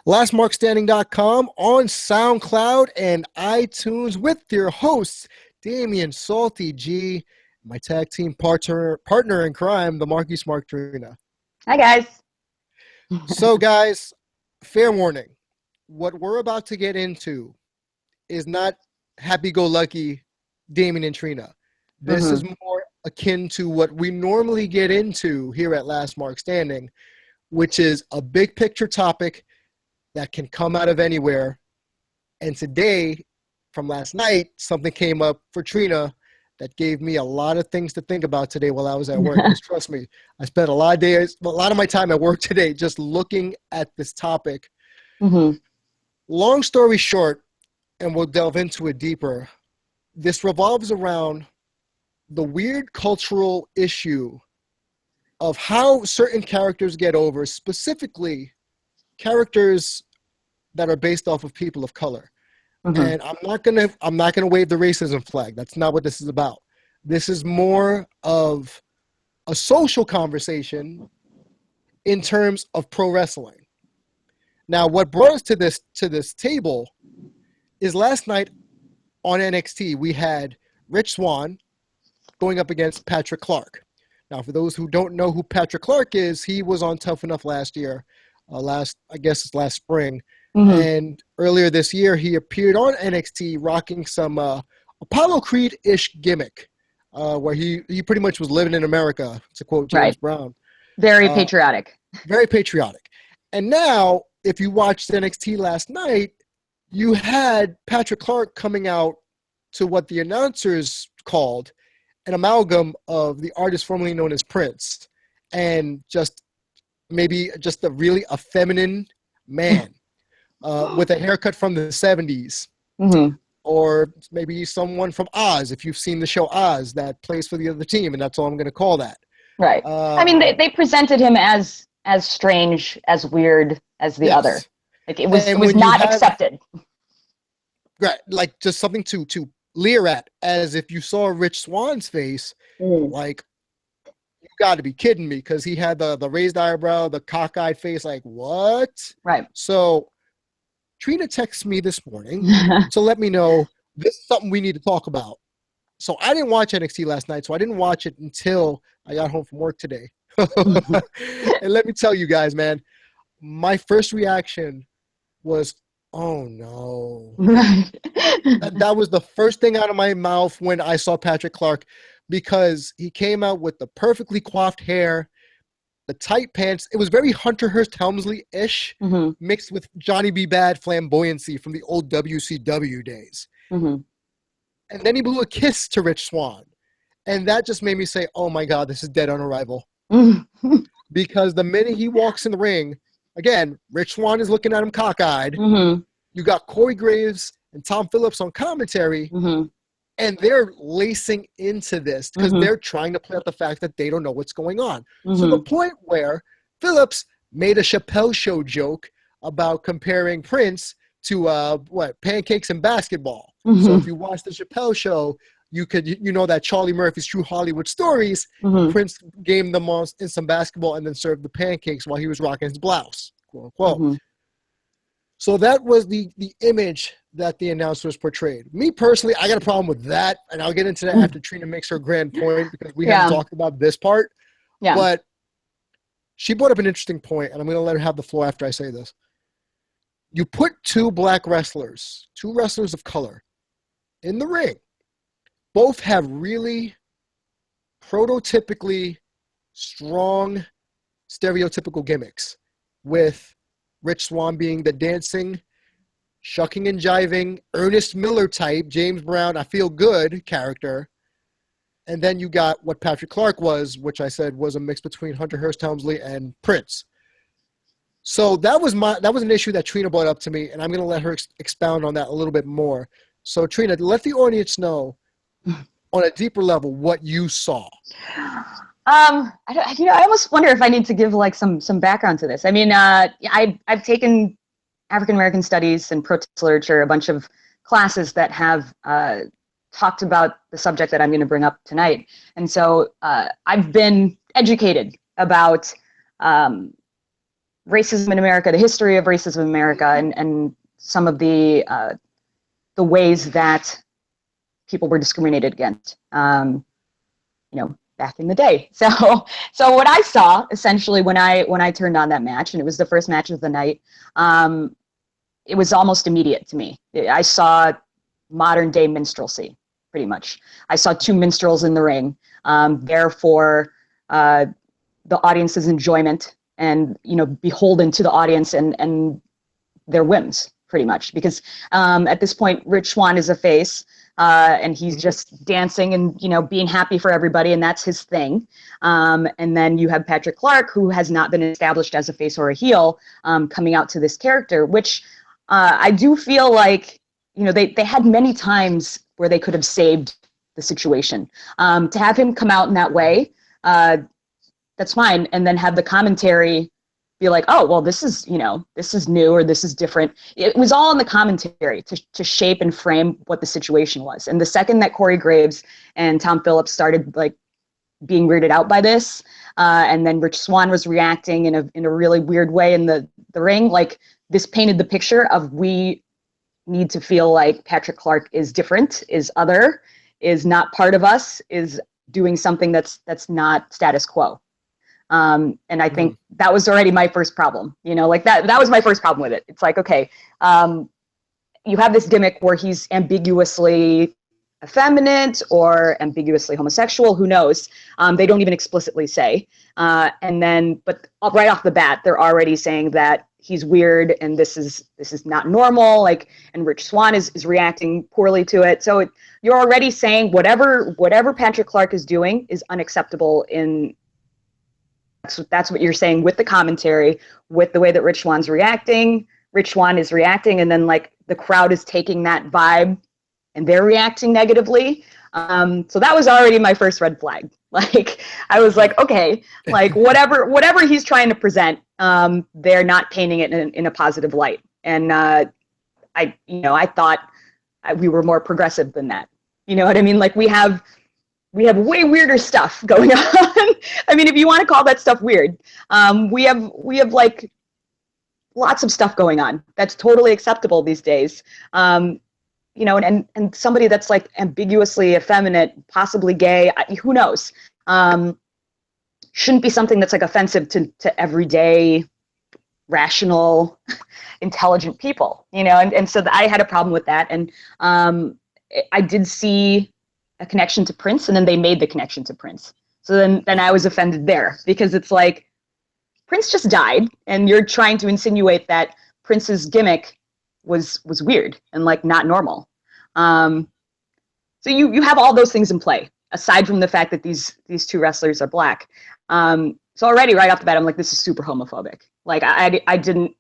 LastMarkStanding.com, on SoundCloud and iTunes with your hosts, Damian Salty G, my tag team partner in crime, the Marky Smart Trina. Hi, guys. So, guys, fair warning. What we're about to get into is not happy-go-lucky Damian and Trina. This is more akin to what we normally get into here at Last Mark Standing, which is a big picture topic that can come out of anywhere. And today, from last night, something came up for Trina that gave me a lot of things to think about today while I was at work. Because trust me, I spent a lot of my time at work today just looking at this topic. Long story short, and we'll delve into it deeper, this revolves around the weird cultural issue of how certain characters get over, specifically characters that are based off of people of color. And I'm not gonna wave the racism flag. That's not what this is about. This is more of a social conversation in terms of pro wrestling. Now, what brought us to this table is last night on NXT we had Rich Swann going up against Patrick Clark. Now, for those who don't know who Patrick Clark is, he was on Tough Enough last year, last spring. And earlier this year, he appeared on NXT rocking some Apollo Creed-ish gimmick, where he pretty much was living in America, to quote James Brown. Very patriotic. Very patriotic. And now, if you watched NXT last night, you had Patrick Clark coming out to what the announcers called an amalgam of the artist formerly known as Prince and just a really effeminate man. With a haircut from the 70s, or maybe someone from Oz, if you've seen the show Oz, that plays for the other team, and that's all I'm going to call that. Right. I mean, they presented him as strange, as weird as the other. Like it was not accepted. Right, like just something to leer at, as if you saw Rich Swann's face, like, you got to be kidding me, because he had the raised eyebrow, the cockeyed face, like, what? Right. So Trina texted me this morning to let me know this is something we need to talk about. So I didn't watch NXT last night, so I didn't watch it until I got home from work today. And let me tell you guys, man, my first reaction was, oh no. That was the first thing out of my mouth when I saw Patrick Clark, because he came out with the perfectly coiffed hair, the tight pants. It was very Hunter Hearst Helmsley-ish, mixed with Johnny B. Bad flamboyancy from the old WCW days. And then he blew a kiss to Rich Swann. And that just made me say, oh my God, this is dead on arrival. Because the minute he walks in the ring, again, Rich Swann is looking at him cockeyed. You got Corey Graves and Tom Phillips on commentary. And they're lacing into this because they're trying to play out the fact that they don't know what's going on. To the point where Phillips made a Chappelle Show joke about comparing Prince to pancakes and basketball. So if you watch the Chappelle Show, you know that Charlie Murphy's True Hollywood Stories, Prince gamed them on in some basketball and then served the pancakes while he was rocking his blouse, quote unquote. So that was the image that the announcers portrayed. Me personally, I got a problem with that, and I'll get into that after Trina makes her grand point, because we haven't talked about this part. But she brought up an interesting point, and I'm going to let her have the floor after I say this. You put two wrestlers of color, in the ring. Both have really prototypically strong, stereotypical gimmicks, with Rich Swann being the dancing, shucking and jiving, Ernest Miller type, James Brown, I feel good character. And then you got what Patrick Clark was, which I said was a mix between Hunter Hearst Helmsley and Prince. So that was an issue that Trina brought up to me, and I'm going to let her expound on that a little bit more. So Trina, let the audience know on a deeper level what you saw. I almost wonder if I need to give like some background to this. I mean, I've taken African American studies and protest literature, a bunch of classes that have talked about the subject that I'm going to bring up tonight, and so I've been educated about racism in America, the history of racism in America, and some of the ways that people were discriminated against, back in the day. So what I saw essentially when I turned on that match, and it was the first match of the night, it was almost immediate to me. I saw modern day minstrelsy, pretty much. I saw two minstrels in the ring, there for the audience's enjoyment, and beholden to the audience and their whims, pretty much. Because at this point, Rich Swann is a face. And he's just dancing and, being happy for everybody, and that's his thing. And then you have Patrick Clark, who has not been established as a face or a heel, coming out to this character, which I do feel like, they had many times where they could have saved the situation. To have him come out in that way, that's fine. And then have the commentary be like, oh, well, this is new, or this is different. It was all in the commentary to shape and frame what the situation was. And the second that Corey Graves and Tom Phillips started like being weirded out by this, and then Rich Swann was reacting in a really weird way in the ring, like this painted the picture of, we need to feel like Patrick Clark is different, is other, is not part of us, is doing something that's not status quo. And I think that was already my first problem, like that was my first problem with it. It's like, okay, you have this gimmick where he's ambiguously effeminate or ambiguously homosexual, who knows? They don't even explicitly say. And then, but right off the bat, they're already saying that he's weird and this is not normal, like, and Rich Swann is reacting poorly to it. So you're already saying whatever Patrick Clark is doing is unacceptable in. That's what you're saying with the commentary, with the way that Rich Swann's reacting. Rich Swann is reacting, and then like the crowd is taking that vibe and they're reacting negatively. So that was already my first red flag. Like, I was like, okay, like whatever he's trying to present, they're not painting it in a positive light. And I thought we were more progressive than that. You know what I mean? Like, we have way weirder stuff going on. I mean, if you want to call that stuff weird, we have like lots of stuff going on that's totally acceptable these days. And somebody that's like ambiguously effeminate, possibly gay, who knows, shouldn't be something that's like offensive to everyday, rational, intelligent people, and so I had a problem with that. And I did see a connection to Prince, and then they made the connection to Prince. So then I was offended there, because it's like, Prince just died, and you're trying to insinuate that Prince's gimmick was weird and like not normal. So you have all those things in play, aside from the fact that these two wrestlers are black. So already right off the bat, I'm like, this is super homophobic. Like, I didn't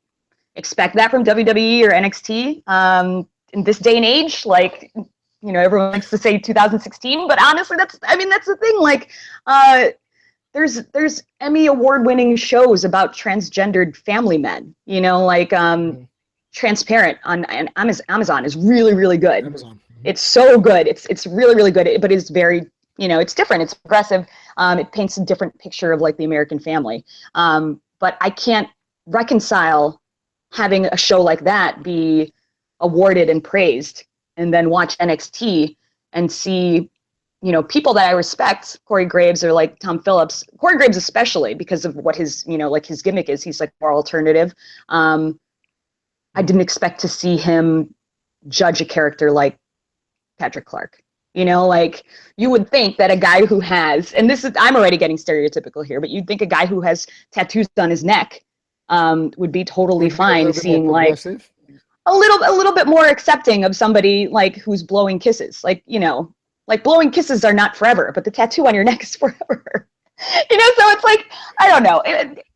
expect that from WWE or NXT in this day and age. Like, everyone likes to say 2016, but honestly, that's the thing. Like, there's Emmy award-winning shows about transgendered family men, Transparent on Amazon is really, really good. Amazon. It's so good. It's really, really good, but it's very, it's different. It's progressive. It paints a different picture of like the American family. But I can't reconcile having a show like that be awarded and praised, and then watch NXT and see, people that I respect, Corey Graves or like Tom Phillips, Corey Graves especially, because of what his, like his gimmick is. He's like more alternative. I didn't expect to see him judge a character like Patrick Clark. Like, you would think that a guy who has, and I'm already getting stereotypical here, but you'd think a guy who has tattoos on his neck would be totally fine seeing like a little bit more accepting of somebody like who's blowing kisses. Like, like blowing kisses are not forever, but the tattoo on your neck is forever. So it's like, I don't know.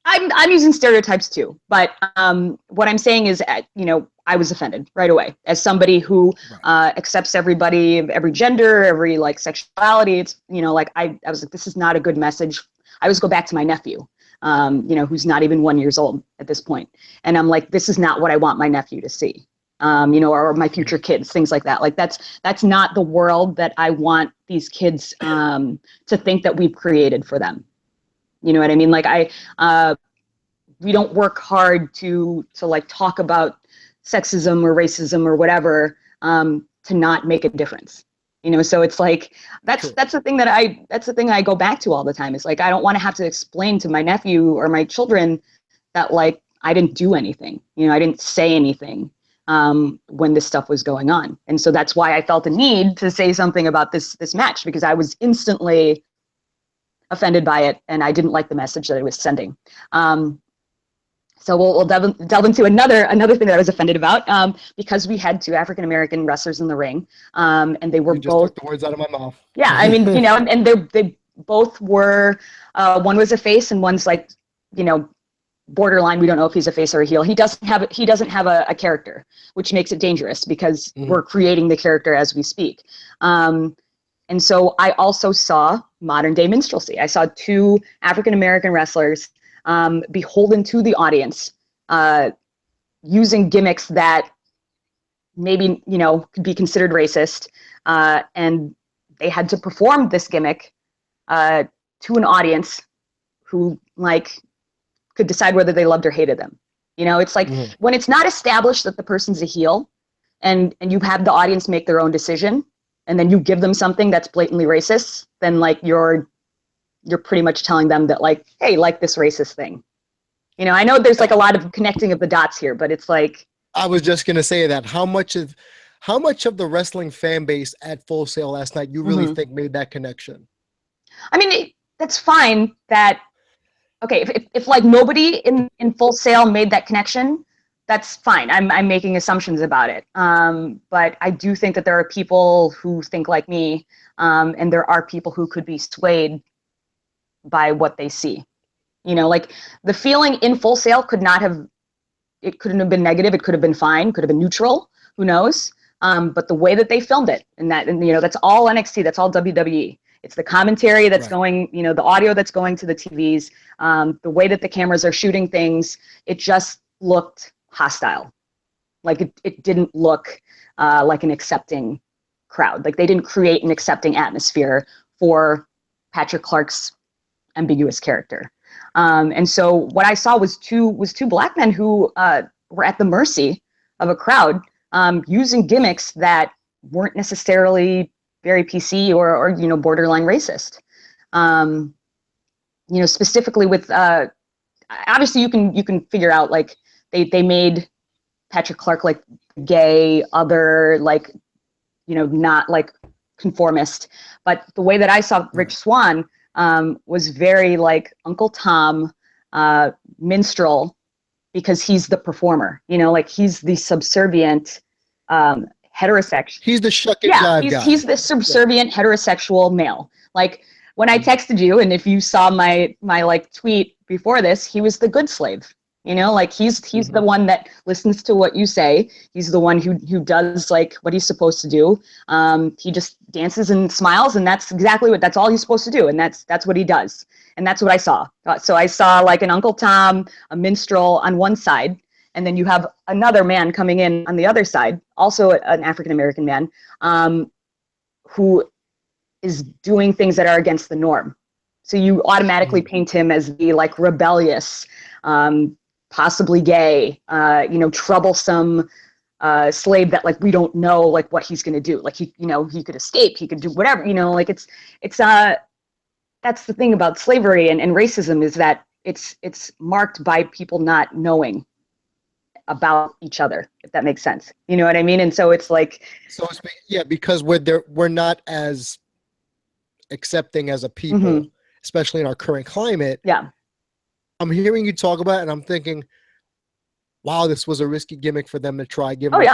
I'm using stereotypes too, but what I'm saying is, I was offended right away as somebody who accepts everybody, every gender, every like sexuality. It's, like I was like, this is not a good message. I always go back to my nephew, who's not even 1 year old at this point. And I'm like, this is not what I want my nephew to see, or my future kids, things like that. Like, that's not the world that I want these kids to think that we've created for them. You know what I mean? Like, we don't work hard to like talk about sexism or racism or whatever to not make a difference. You know, so it's like that's the thing I go back to all the time. It's like I don't want to have to explain to my nephew or my children that like I didn't do anything. You know, I didn't say anything when this stuff was going on. And so that's why I felt the need to say something about this match, because I was instantly offended by it and I didn't like the message that it was sending. So we'll delve into another thing that I was offended about, because we had two African American wrestlers in the ring, and they were both. Took the words out of my mouth. Yeah, I mean, you know, and they both were. One was a face, and one's like, you know, borderline. We don't know if he's a face or a heel. He doesn't have a character, which makes it dangerous because we're creating the character as we speak. And so I also saw modern day minstrelsy. I saw two African American wrestlers beholden to the audience, using gimmicks that maybe, you know, could be considered racist, and they had to perform this gimmick to an audience who like could decide whether they loved or hated them. You know, it's like when it's not established that the person's a heel, and you have the audience make their own decision, and then you give them something that's blatantly racist, then like you're pretty much telling them that like, hey, like this racist thing. You know, I know there's like a lot of connecting of the dots here, but it's like. I was just going to say that how much of the wrestling fan base at Full Sail last night you really think made that connection? I mean, that's fine that, okay, if like nobody in Full Sail made that connection, that's fine. I'm making assumptions about it. But I do think that there are people who think like me, and there are people who could be swayed by what they see. You know, like the feeling in Full Sail couldn't have been negative. It could have been fine, could have been neutral, who knows? But the way that they filmed it, and you know, that's all NXT, that's all WWE. It's the commentary that's going, you know, the audio that's going to the TVs, the way that the cameras are shooting things, it just looked hostile. Like it didn't look like an accepting crowd. Like they didn't create an accepting atmosphere for Patrick Clark's ambiguous character. And so what I saw was two black men who were at the mercy of a crowd, using gimmicks that weren't necessarily very PC or you know, borderline racist. You know, specifically with obviously you can figure out like they made Patrick Clark like gay, other, like, you know, not like conformist, but the way that I saw Rich Swann was very like Uncle Tom, minstrel, because he's the performer, you know, like he's the subservient heterosexual. He's the shuck and jive guy. He's the subservient heterosexual male. Like when I texted you, and if you saw my like tweet before this, he was the good slave. You know, like he's the one that listens to what you say. He's the one who does like what he's supposed to do. He just dances and smiles, and that's all he's supposed to do, and that's what he does. And that's what I saw. So I saw like an Uncle Tom, a minstrel on one side, and then you have another man coming in on the other side, also an African American man, who is doing things that are against the norm. So you automatically paint him as the like rebellious, possibly gay, you know, troublesome slave that like we don't know like what he's gonna do. Like he, you know, he could escape, he could do whatever, you know, like it's that's the thing about slavery and racism, is that it's marked by people not knowing about each other, if that makes sense. You know what I mean? And so it's like, yeah, because we're not as accepting as a people, especially in our current climate. Yeah. I'm hearing you talk about it, and I'm thinking, wow, this was a risky gimmick for them to try, given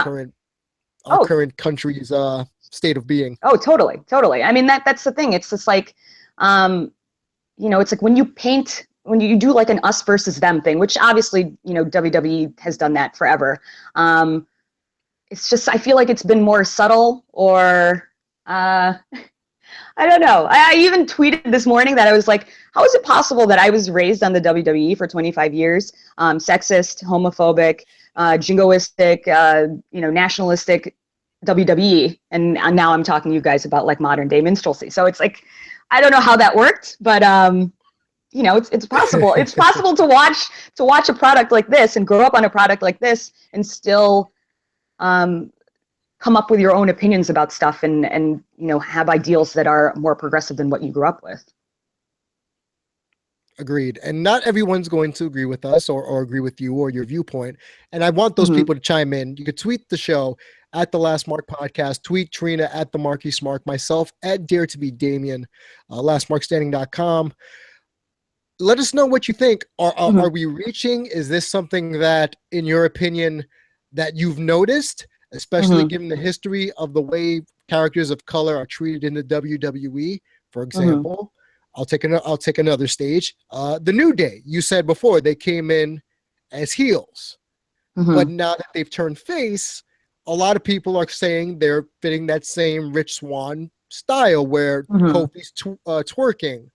our current country's state of being. Oh, totally. I mean, that's the thing. It's just like, you know, it's like when you do like an us versus them thing, which obviously, you know, WWE has done that forever. It's just, I feel like it's been more subtle, or I don't know. I even tweeted this morning that I was like, how is it possible that I was raised on the WWE for 25 years, sexist, homophobic, jingoistic, you know, nationalistic WWE, and now I'm talking to you guys about like modern day minstrelsy. So it's like, I don't know how that worked, but it's possible. It's possible to watch a product like this and grow up on a product like this and still come up with your own opinions about stuff and have ideals that are more progressive than what you grew up with. Agreed. And not everyone's going to agree with us or agree with you or your viewpoint. And I want those people to chime in. You could tweet the show at the Last Mark Podcast, tweet Trina at the Marquise Mark, myself at Dare to be Damian, lastmarkstanding.com. Let us know what you think. Are we reaching? Is this something that, in your opinion, that you've noticed, especially given the history of the way characters of color are treated in the WWE, for example? I'll take another stage. The New Day, you said before, they came in as heels. But now that they've turned face, a lot of people are saying they're fitting that same Rich Swann style where Kofi's twerking.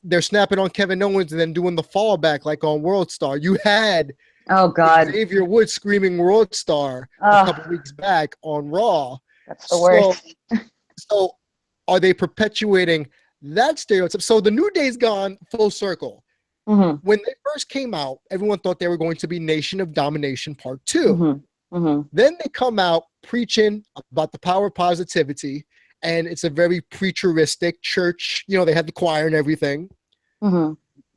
They're snapping on Kevin Owens and then doing the fallback like on World Star. You had Xavier Woods screaming World Star a couple weeks back on Raw. That's the worst. So are they perpetuating that stereotype? So the New Day's gone full circle. When they first came out, everyone thought they were going to be Nation of Domination Part 2. Then they come out preaching about the power of positivity, and it's a very preacheristic church, they had the choir and everything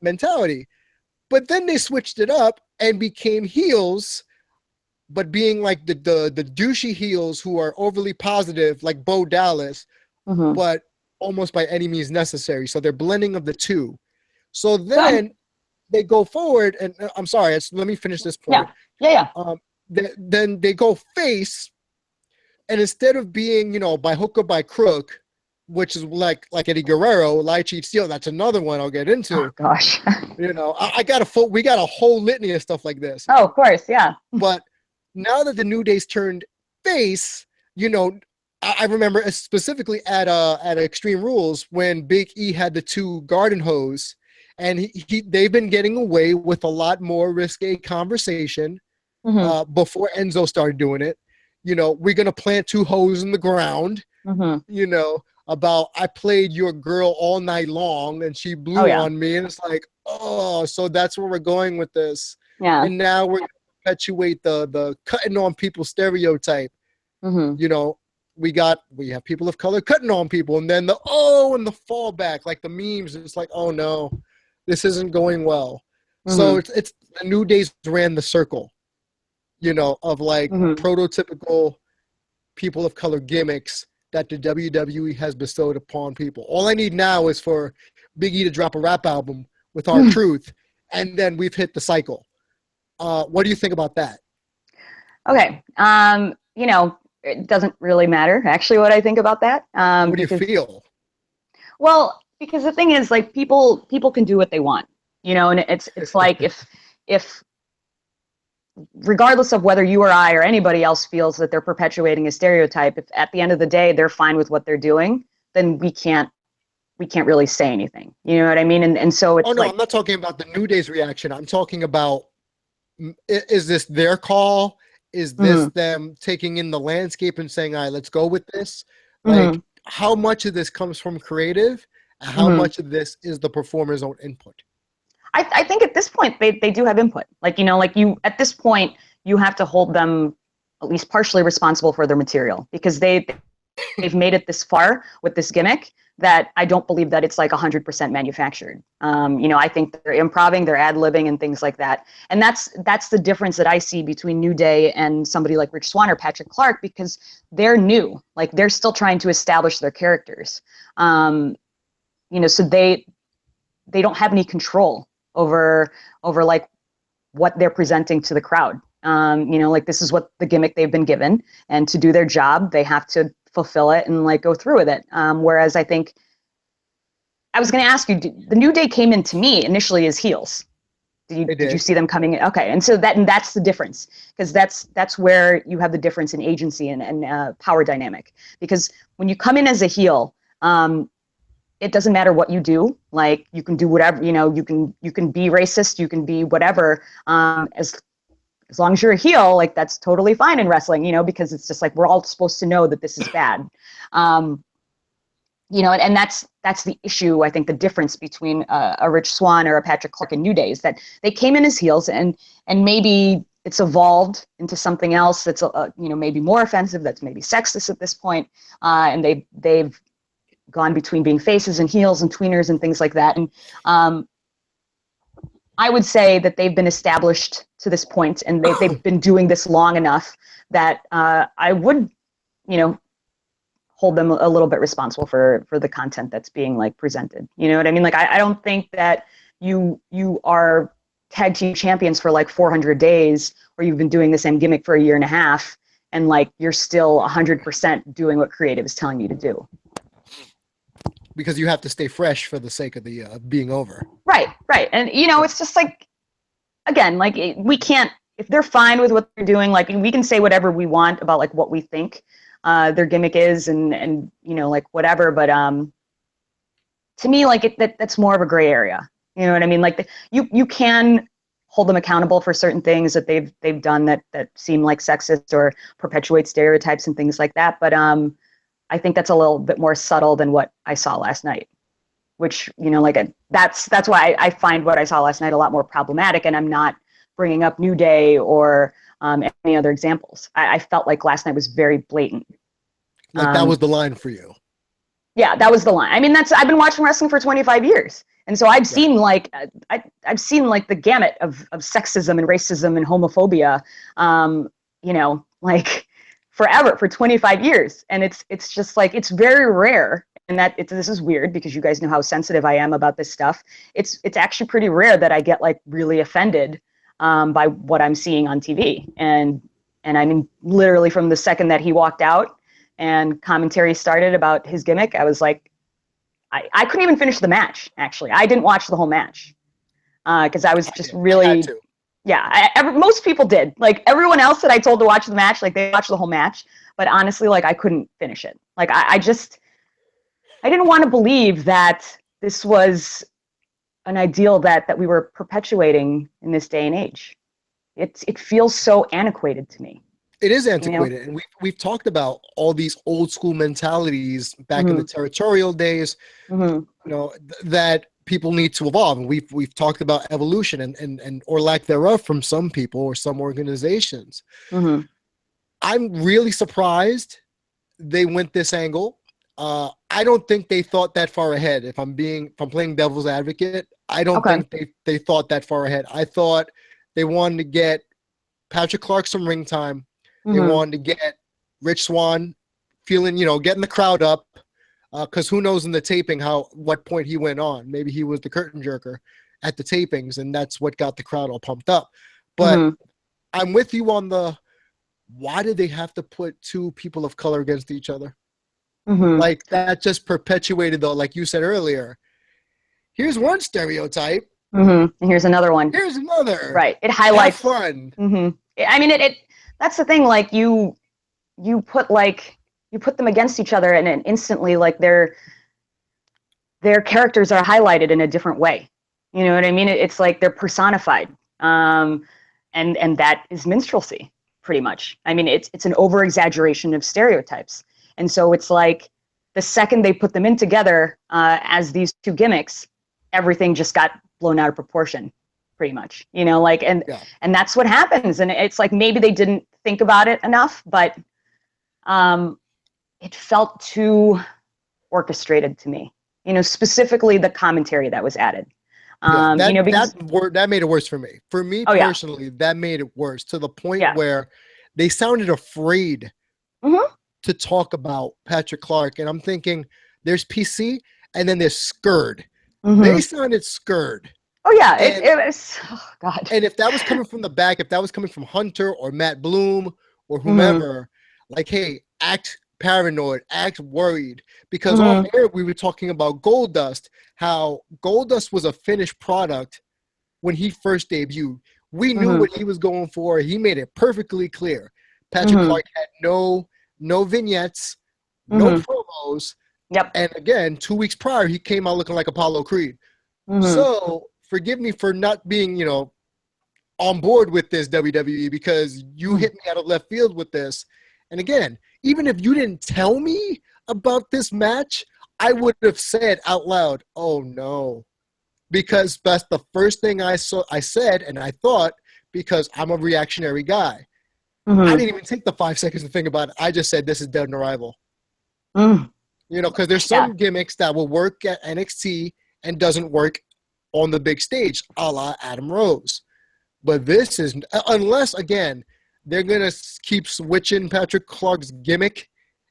mentality. But then they switched it up and became heels, but being like the douchey heels who are overly positive, like Bo Dallas, but almost by any means necessary. So they're blending of the two. So then they go forward, and I'm sorry, let me finish this point. Then they go face, and instead of being, by hook or by crook, which is like Eddie Guerrero, Lie, Cheat, Steal, that's another one I'll get into. Oh gosh. we got a whole litany of stuff like this. Oh, of course, yeah. But now that the New Day's turned face, I remember specifically at Extreme Rules when Big E had the two garden hose, and they've been getting away with a lot more risque conversation before Enzo started doing it. We're gonna plant two hoses in the ground. About I played your girl all night long and she blew on me, and it's like, so that's where we're going with this. Yeah. And now we're gonna perpetuate the cutting on people stereotype. We have people of color cutting on people, and then the fallback, like the memes. It's like, oh no, this isn't going well. So it's the New Days ran the circle, of like prototypical people of color gimmicks that the WWE has bestowed upon people. All I need now is for Big E to drop a rap album with our truth, and then we've hit the cycle. What do you think about that? Okay. It doesn't really matter, actually, what I think about that. What do you feel? Well, because the thing is, like, people can do what they want, and it's like if regardless of whether you or I or anybody else feels that they're perpetuating a stereotype, if at the end of the day they're fine with what they're doing, then we can't really say anything. You know what I mean? And so it's I'm not talking about the New Day's reaction. I'm talking about, is this their call? Is this them taking in the landscape and saying, all right, let's go with this? Like, how much of this comes from creative? And how much of this is the performer's own input? I think at this point they do have input. At this point you have to hold them at least partially responsible for their material, because they've made it this far with this gimmick that I don't believe that it's like 100% manufactured. I think they're improvising, they're ad-libbing and things like that. And that's the difference that I see between New Day and somebody like Rich Swann or Patrick Clark, because they're new. Like, they're still trying to establish their characters. So they don't have any control over like what they're presenting to the crowd. This is what the gimmick they've been given, and to do their job, they have to fulfill it and like go through with it. Whereas I think I was going to ask you, the New Day came in to me initially as heels. Did you see them coming in? Okay. And so that's the difference, because that's where you have the difference in agency and power dynamic, because when you come in as a heel, it doesn't matter what you do. Like, you can do whatever, you can be racist, you can be whatever, as long as you're a heel, like, that's totally fine in wrestling, because it's just like, we're all supposed to know that this is bad. And that's the issue. I think the difference between a Rich Swann or a Patrick Clark in New Day is that they came in as heels, and maybe it's evolved into something else that's maybe more offensive, that's maybe sexist at this point, and they've gone between being faces and heels and tweeners and things like that. And I would say that they've been established to this point, and they've been doing this long enough that I would, hold them a little bit responsible for the content that's being like presented. You know what I mean? Like, I don't think that you are tag team champions for like 400 days, or you've been doing the same gimmick for a year and a half, and like you're still 100% doing what creative is telling you to do. Because you have to stay fresh for the sake of the being over. Right. And, it's just like, again, like we can't, if they're fine with what they're doing, like we can say whatever we want about like what we think their gimmick is and like whatever. But to me, like that's more of a gray area. You know what I mean? Like you can hold them accountable for certain things that they've done that seem like sexist or perpetuate stereotypes and things like that. But I think that's a little bit more subtle than what I saw last night, which, that's why I find what I saw last night a lot more problematic, and I'm not bringing up New Day or any other examples. I felt like last night was very blatant. Like that was the line for you. Yeah, that was the line. I mean, I've been watching wrestling for 25 years. And so I've seen like, I've seen like the gamut of sexism and racism and homophobia, like forever, for 25 years. And it's just like, it's very rare. And this is weird because you guys know how sensitive I am about this stuff. It's actually pretty rare that I get like really offended by what I'm seeing on TV. And I mean, literally from the second that he walked out and commentary started about his gimmick, I was like, I couldn't even finish the match, actually. I didn't watch the whole match because I was just really, most people did. Like everyone else that I told to watch the match, like they watched the whole match. But honestly, like I couldn't finish it. Like I didn't want to believe that this was an ideal that we were perpetuating in this day and age. It feels so antiquated to me. It is antiquated, and we've talked about all these old school mentalities back in the territorial days, that people need to evolve, and we've talked about evolution and or lack thereof from some people or some organizations. I'm really surprised they went this angle. I don't think they thought that far ahead. If I'm playing devil's advocate, I don't think they thought that far ahead. I thought they wanted to get Patrick Clark some ring time. They wanted to get Rich Swann feeling, getting the crowd up, because who knows in the taping what point he went on. Maybe he was the curtain jerker at the tapings, and that's what got the crowd all pumped up. But I'm with you on why did they have to put two people of color against each other? Like that just perpetuated, though, like you said earlier. Here's one stereotype. And here's another one. Here's another. Right. It highlights fun. I mean, it that's the thing. Like you put them against each other, and instantly, like their characters are highlighted in a different way. You know what I mean? It's like they're personified, and that is minstrelsy, pretty much. I mean, it's an over exaggeration of stereotypes, and so it's like the second they put them in together as these two gimmicks, everything just got blown out of proportion. Pretty much, and that's what happens. And it's like, maybe they didn't think about it enough, but it felt too orchestrated to me, specifically the commentary that was added. That made it worse for me. For me personally, that made it worse to the point where they sounded afraid to talk about Patrick Clark. And I'm thinking there's PC and then there's Scared. They sounded scared. Oh yeah, it was. Oh God. And if that was coming from the back, if that was coming from Hunter or Matt Bloom or whomever, like, hey, act paranoid, act worried, because off air we were talking about Goldust, how Goldust was a finished product when he first debuted. We knew what he was going for. He made it perfectly clear. Patrick Clark had no vignettes, no promos. Yep. And again, 2 weeks prior, he came out looking like Apollo Creed. So forgive me for not being, on board with this, WWE, because you hit me out of left field with this. And again, even if you didn't tell me about this match, I would have said out loud, "Oh no," because that's the first thing I said, and I thought, because I'm a reactionary guy. I didn't even take the 5 seconds to think about it. I just said, "This is Dead on Arrival." Because there's some gimmicks that will work at NXT and doesn't work on the big stage, a la Adam Rose. But this is, unless, again, they're going to keep switching Patrick Clark's gimmick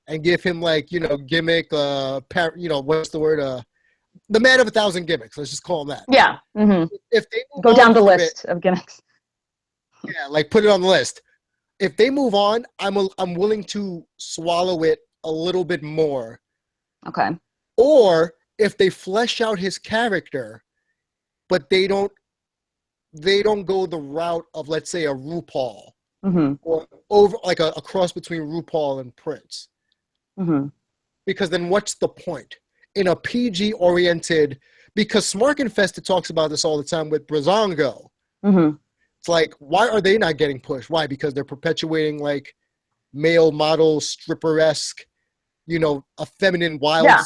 and give him, gimmick, what's the word? The man of 1,000 gimmicks. Let's just call him that. Yeah. If they go down the list of gimmicks. Yeah, put it on the list. If they move on, I'm willing to swallow it a little bit more. Okay. Or if they flesh out his character, but they don't go the route of, let's say, a RuPaul, or over a cross between RuPaul and Prince. Because then what's the point? In a PG-oriented, because Smart Infested talks about this all the time with Breezango. It's like, why are they not getting pushed? Why? Because they're perpetuating male model stripper-esque, effeminate wilds. Yeah.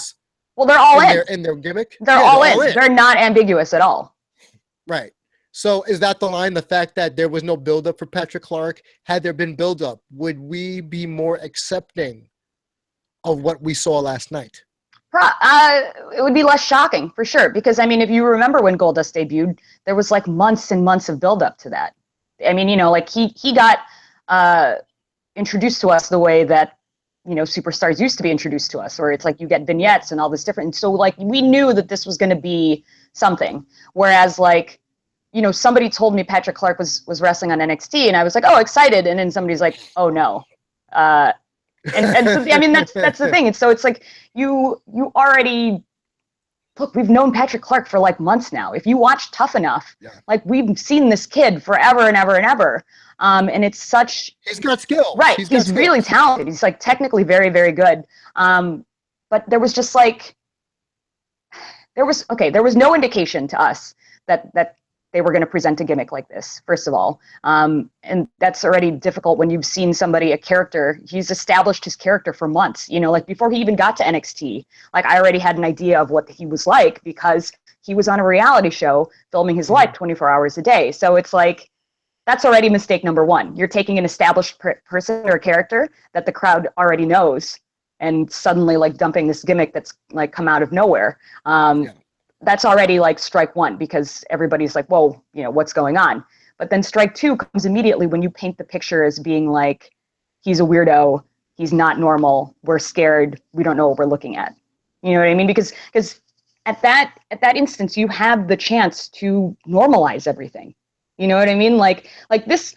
Well, they're all in their gimmick. They're all in. They're not ambiguous at all. Right. So is that the line? The fact that there was no buildup for Patrick Clark? Had there been buildup, would we be more accepting of what we saw last night? It would be less shocking, for sure. Because, if you remember when Goldust debuted, there was months and months of buildup to that. He got introduced to us the way that, superstars used to be introduced to us, where it's you get vignettes and all this different. And so, we knew that this was going to be something. Whereas, somebody told me Patrick Clark was wrestling on NXT, and I was like, oh, excited. And then somebody's like, oh, no. And so, that's the thing. And so it's you already, look, we've known Patrick Clark for months now. If you watch Tough Enough, we've seen this kid forever and ever and ever. And it's such, he's got skill. Right. He's really talented. He's technically very, very good. But there was just there was no indication to us that they were going to present a gimmick like this, first of all. And that's already difficult when you've seen a character, he's established his character for months, before he even got to NXT. I already had an idea of what he was like because he was on a reality show filming his life 24 hours a day. So it's that's already mistake number one. You're taking an established person or character that the crowd already knows and suddenly dumping this gimmick that's come out of nowhere. That's already strike one, because everybody's whoa, what's going on? But then strike two comes immediately when you paint the picture as being he's a weirdo, he's not normal, we're scared, we don't know what we're looking at. You know what I mean? Because at that instance, you have the chance to normalize everything. You know what I mean? This,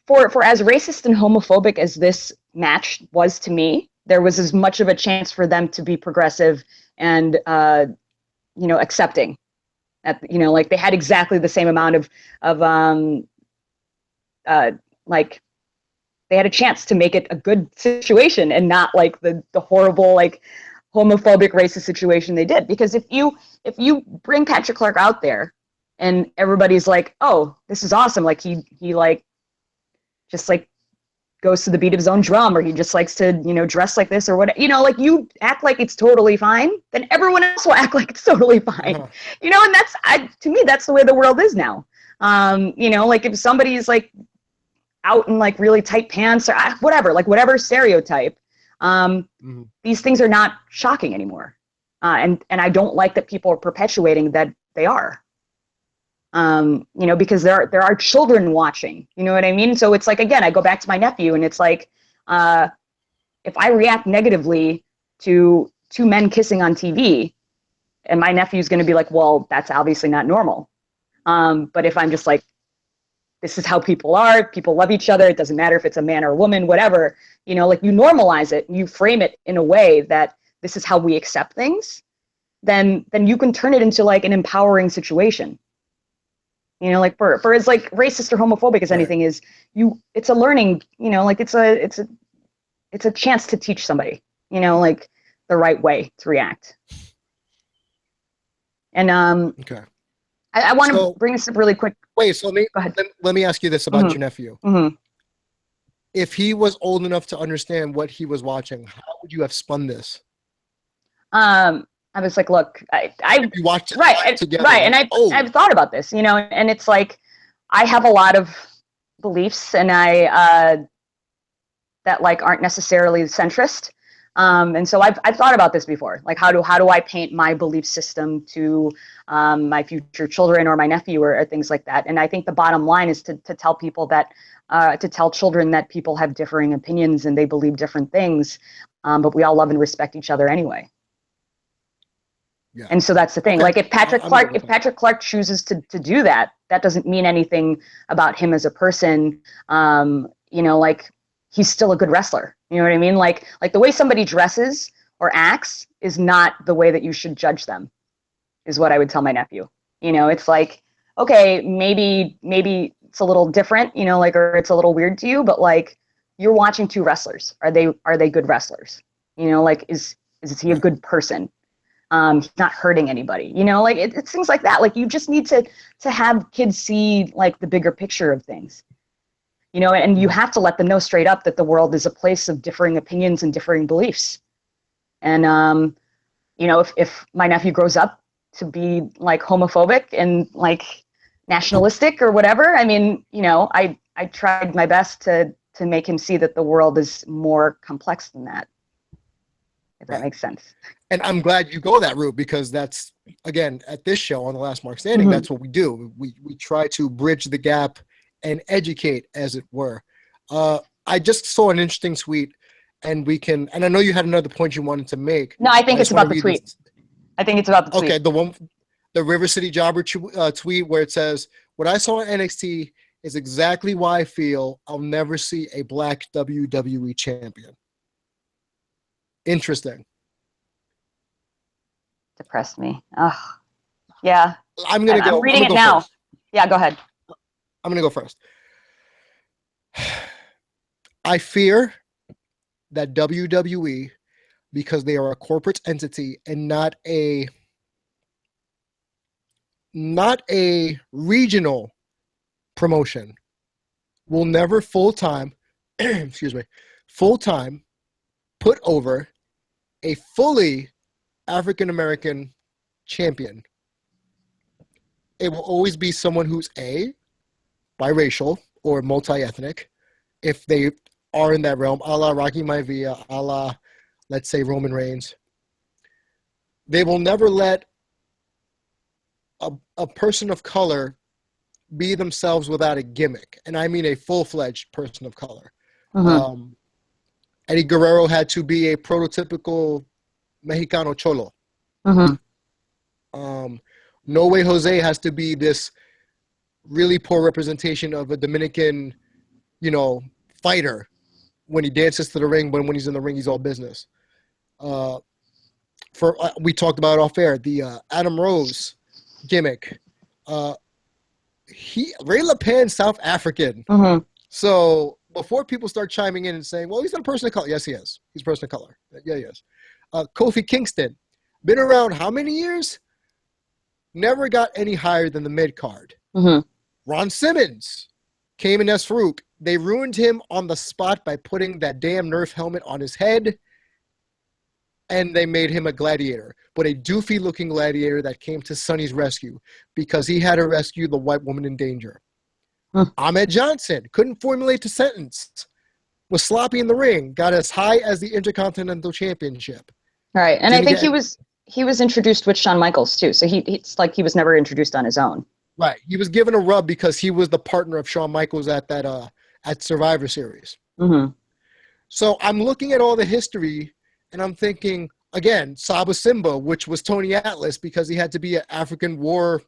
for as racist and homophobic as this match was to me, there was as much of a chance for them to be progressive and accepting. They had exactly the same amount of they had a chance to make it a good situation and not the horrible homophobic racist situation they did. Because if you bring Patrick Clark out there and everybody's oh, this is awesome, he just goes to the beat of his own drum, or he just likes to, dress like this or what, you act like it's totally fine, then everyone else will act like it's totally fine. And that's, to me, that's the way the world is now. If somebody's out in really tight pants or whatever, whatever stereotype, these things are not shocking anymore. And I don't like that people are perpetuating that they are. Because there are children watching, you know what I mean? So it's again, I go back to my nephew, and it's if I react negatively to two men kissing on TV, and my nephew's going to be well, that's obviously not normal. But if I'm just this is how people are, people love each other, it doesn't matter if it's a man or a woman, whatever, you normalize it, you frame it in a way that this is how we accept things, then you can turn it into an empowering situation. For as racist or homophobic as anything is, it's a learning, it's a chance to teach somebody, the right way to react. And okay, I want to bring this up really quick. Wait, so let me ask you this about your nephew. If he was old enough to understand what he was watching, how would you have spun this? I was like, look, I You watched it right, together. right, and like, I've thought about this, you know, and it's like I have a lot of beliefs, and that like aren't necessarily centrist. And so I've thought about this before, like how do I paint my belief system to my future children or my nephew or things like that. And I think the bottom line is to tell people that to tell children that people have differing opinions and they believe different things, but we all love and respect each other anyway. Yeah. And so that's the thing. Okay. Like if Patrick Clark chooses to do that, that doesn't mean anything about him as a person. You know, like he's still a good wrestler. You know what I mean? Like the way somebody dresses or acts is not the way that you should judge them, is what I would tell my nephew. You know, it's like, okay, maybe it's a little different, you know, like, or it's a little weird to you, but like you're watching two wrestlers. Are they good wrestlers? You know, like is he a good person? He's not hurting anybody, you know, like it's things like that. Like you just need to have kids see like the bigger picture of things, you know, and you have to let them know straight up that the world is a place of differing opinions and differing beliefs. And, you know, if my nephew grows up to be like homophobic and like nationalistic or whatever, I mean, you know, I tried my best to make him see that the world is more complex than that. If that makes sense. And I'm glad you go that route, because that's, again, at this show on The Last Mark Standing, that's what we do. We try to bridge the gap and educate, as it were. I just saw an interesting tweet, and I know you had another point you wanted to make. No, I think it's about the tweet. I think it's about the tweet. Okay, the River City Jobber tweet where it says, "What I saw in NXT is exactly why I feel I'll never see a black WWE champion." Interesting. Depressed me. Oh, yeah. I'm reading it now. First. Yeah, go ahead. I'm going to go first. I fear that WWE, because they are a corporate entity and not a regional promotion, will never full-time put over a fully African-American champion. It will always be someone who's biracial or multi-ethnic, if they are in that realm, a la Rocky Maivia, a la, let's say, Roman Reigns. They will never let a person of color be themselves without a gimmick. And I mean a full-fledged person of color. Eddie Guerrero had to be a prototypical Mexicano cholo. No Way Jose has to be this really poor representation of a Dominican, you know, fighter when he dances to the ring, but when he's in the ring, he's all business. We talked about off air, the Adam Rose gimmick. Ray LePan, South African. So before people start chiming in and saying, well, he's not a person of color. Yes, he is. He's a person of color. Yeah, he is. Kofi Kingston, been around how many years? Never got any higher than the mid-card. Ron Simmons came in as Farouk. They ruined him on the spot by putting that damn Nerf helmet on his head, and they made him a gladiator, but a doofy-looking gladiator that came to Sonny's rescue because he had to rescue the white woman in danger. Ahmed Johnson couldn't formulate the sentence, was sloppy in the ring, got as high as the Intercontinental Championship. Right, and I think he was introduced with Shawn Michaels too, so it's like he was never introduced on his own. Right, he was given a rub because he was the partner of Shawn Michaels at that at Survivor Series. So I'm looking at all the history, and I'm thinking, again, Saba Simba, which was Tony Atlas because he had to be an African war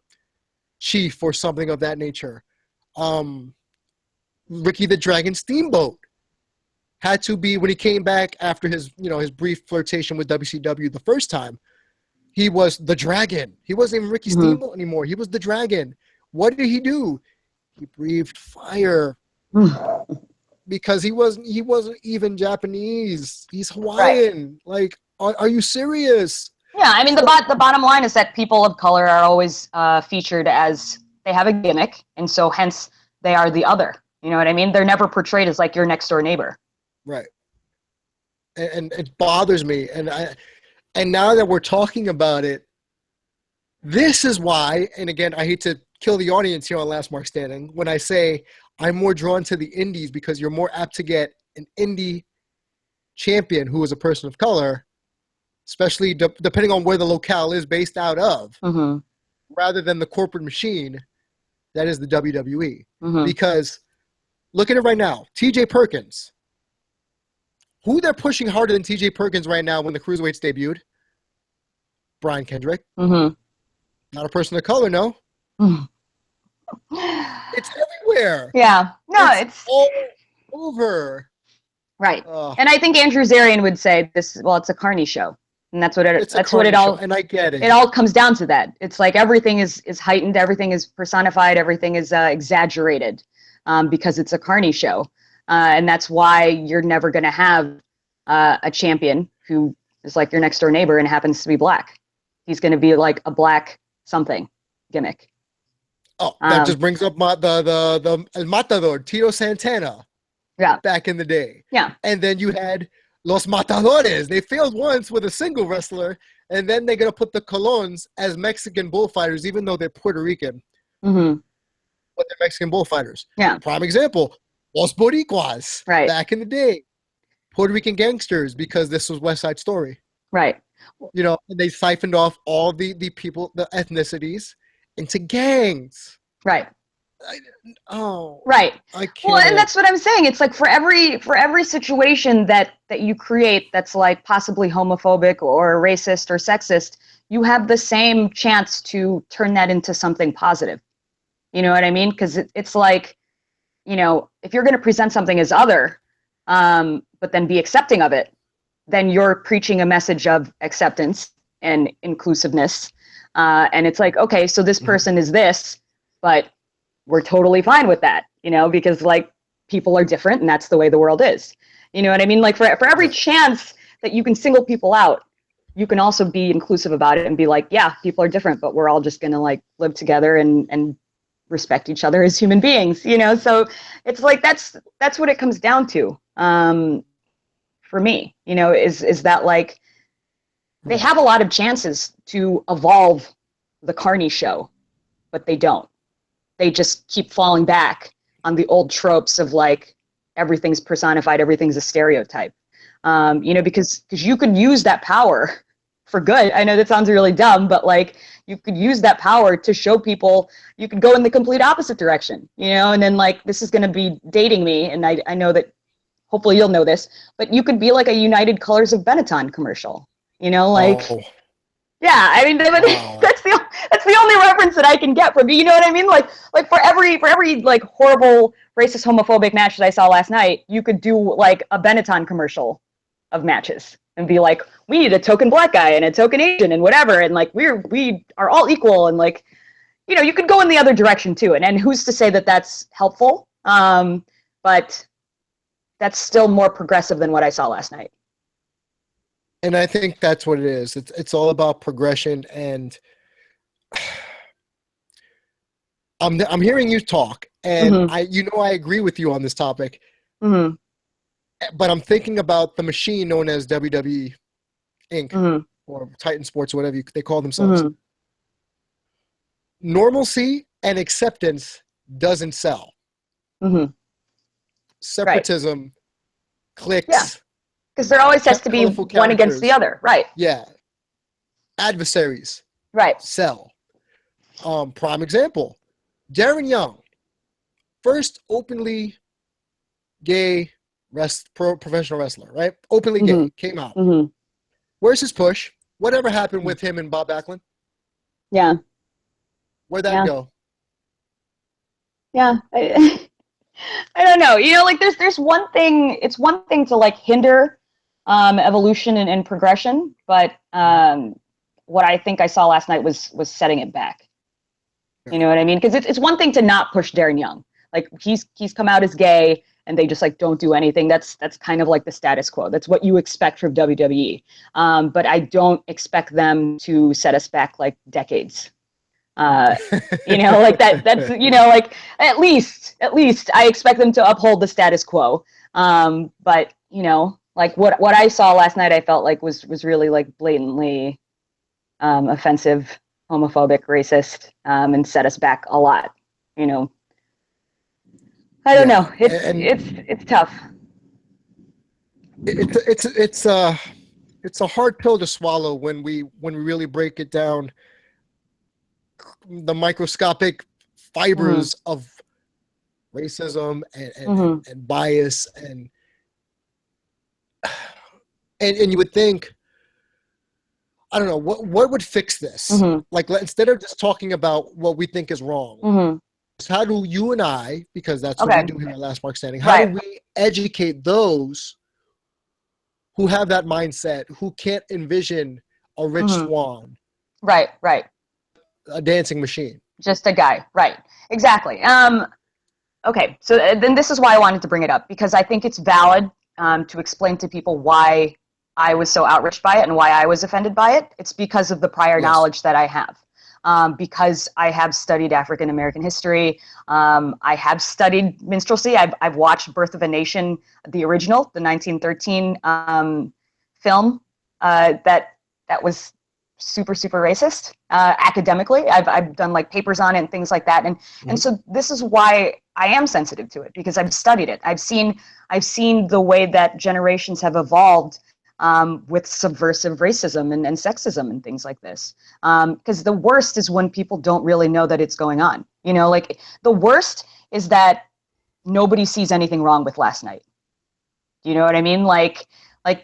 chief or something of that nature. Ricky the Dragon Steamboat had to be, when he came back after his brief flirtation with WCW the first time, he was the Dragon. He wasn't even Ricky Steamboat anymore. He was the Dragon. What did he do? He breathed fire because he wasn't even Japanese. He's Hawaiian. Right. Like, are you serious? Yeah, I mean, the bottom line is that people of color are always featured as they have a gimmick, and so hence they are the other. You know what I mean? They're never portrayed as like your next door neighbor. Right. And it bothers me. And And now that we're talking about it, this is why, and again, I hate to kill the audience here on Last Mark Standing when I say I'm more drawn to the indies because you're more apt to get an indie champion who is a person of color, especially depending on where the locale is based out of, rather than the corporate machine that is the WWE. Because look at it right now. TJ Perkins. Who they're pushing harder than TJ Perkins right now when the Cruiserweights debuted? Brian Kendrick. Not a person of color, no. It's everywhere. Yeah. No, it's all over. Right. And I think Andrew Zarian would say this, well, it's a carny show. And that's what it all, and I get it. It all comes down to that. It's like everything is heightened, everything is personified, everything is exaggerated because it's a carny show. And that's why you're never going to have a champion who is like your next door neighbor and happens to be black. He's going to be like a black something gimmick. Oh, that just brings up the El Matador, Tito Santana. Yeah. Back in the day. Yeah. And then you had Los Matadores. They failed once with a single wrestler, and then they're going to put the Colons as Mexican bullfighters, even though they're Puerto Rican. But they're Mexican bullfighters. Yeah. Prime example, Los Boricuas. Right. Back in the day. Puerto Rican gangsters, because this was West Side Story. Right. You know, and they siphoned off all the people, the ethnicities, into gangs. Right. Right. I can't. Well, and that's what I'm saying. It's like for every situation that you create that's like possibly homophobic or racist or sexist, you have the same chance to turn that into something positive. You know what I mean? Because it's like, you know, if you're going to present something as other, but then be accepting of it, then you're preaching a message of acceptance and inclusiveness. And it's like, okay, so this person is this, but we're totally fine with that, you know, because like people are different and that's the way the world is. You know what I mean? Like for every chance that you can single people out, you can also be inclusive about it and be like, yeah, people are different, but we're all just going to like live together and respect each other as human beings, you know? So it's like, that's what it comes down to. For me, you know, is that like, they have a lot of chances to evolve the Carney show, but they don't. They just keep falling back on the old tropes of like everything's personified, everything's a stereotype. You know, because you could use that power for good. I know that sounds really dumb, but like you could use that power to show people you could go in the complete opposite direction, you know, and then like this is going to be dating me. And I know that hopefully you'll know this, but you could be like a United Colors of Benetton commercial, you know, like. Yeah, I mean that's the only reference that I can get from you. You know what I mean? Like for every like horrible racist homophobic match that I saw last night, you could do like a Benetton commercial of matches and be like, we need a token black guy and a token Asian and whatever, and like we are all equal, and like, you know, you could go in the other direction too. And who's to say that that's helpful? But that's still more progressive than what I saw last night. And I think that's what it is. It's all about progression, and I'm hearing you talk, and I agree with you on this topic. But I'm thinking about the machine known as WWE Inc. Or Titan Sports, whatever they call themselves. Normalcy and acceptance doesn't sell. Separatism, clicks. Yeah. Because there always has to be one against the other, right? Yeah. Adversaries. Right. Sell. Prime example. Darren Young, first openly gay professional wrestler, right? Openly gay, came out. Where's his push? Whatever happened with him and Bob Backlund? Yeah. Where'd that go? Yeah. I don't know. You know, like there's one thing. It's one thing to like hinder evolution and progression, but what I think I saw last night was setting it back. You know what I mean? Because it's one thing to not push Darren Young. Like he's come out as gay, and they just like don't do anything. That's kind of like the status quo. That's what you expect from WWE. But I don't expect them to set us back like decades. You know, like that's, you know, like at least I expect them to uphold the status quo. But, you know, Like what I saw last night, I felt like was really like blatantly offensive, homophobic, racist, and set us back a lot. You know, I don't Yeah, know. and It's tough. it's a hard pill to swallow when we really break it down, the microscopic Mm-hmm. fibers of racism Mm-hmm. and bias and you would think, I don't know, what would fix this? Mm-hmm. Like, instead of just talking about what we think is wrong, Mm-hmm. how do you and I, because that's what we Okay. do here at Last Mark Standing, how do Right. we educate those who have that mindset, who can't envision a rich Mm-hmm. swan, Right. Right. a dancing machine? Just a guy. Right. Exactly. Okay. So then this is why I wanted to bring it up, because I think it's valid to explain to people why I was so outraged by it and why I was offended by it. It's because of the prior Yes. knowledge that I have. Because I have studied African American history. I have studied minstrelsy. I've watched Birth of a Nation, the original, the 1913 film that was super racist academically. I've done like papers on it and things like that, and Mm-hmm. and so this is why I am sensitive to it, because I've studied it. I've seen the way that generations have evolved with subversive racism and sexism and things like this. Because the worst is when people don't really know that it's going on. You know, like the worst is that nobody sees anything wrong with last night. Do you know what I mean? Like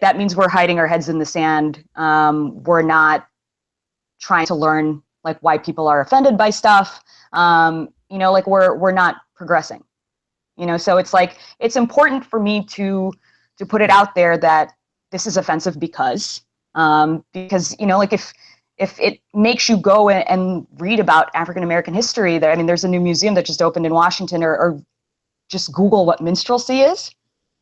that means we're hiding our heads in the sand. We're not trying to learn like why people are offended by stuff. You know, like we're not progressing. You know, so it's like it's important for me to put it out there that this is offensive because you know, like if it makes you go and read about African American history, there, I mean, there's a new museum that just opened in Washington, or just Google what minstrelsy is,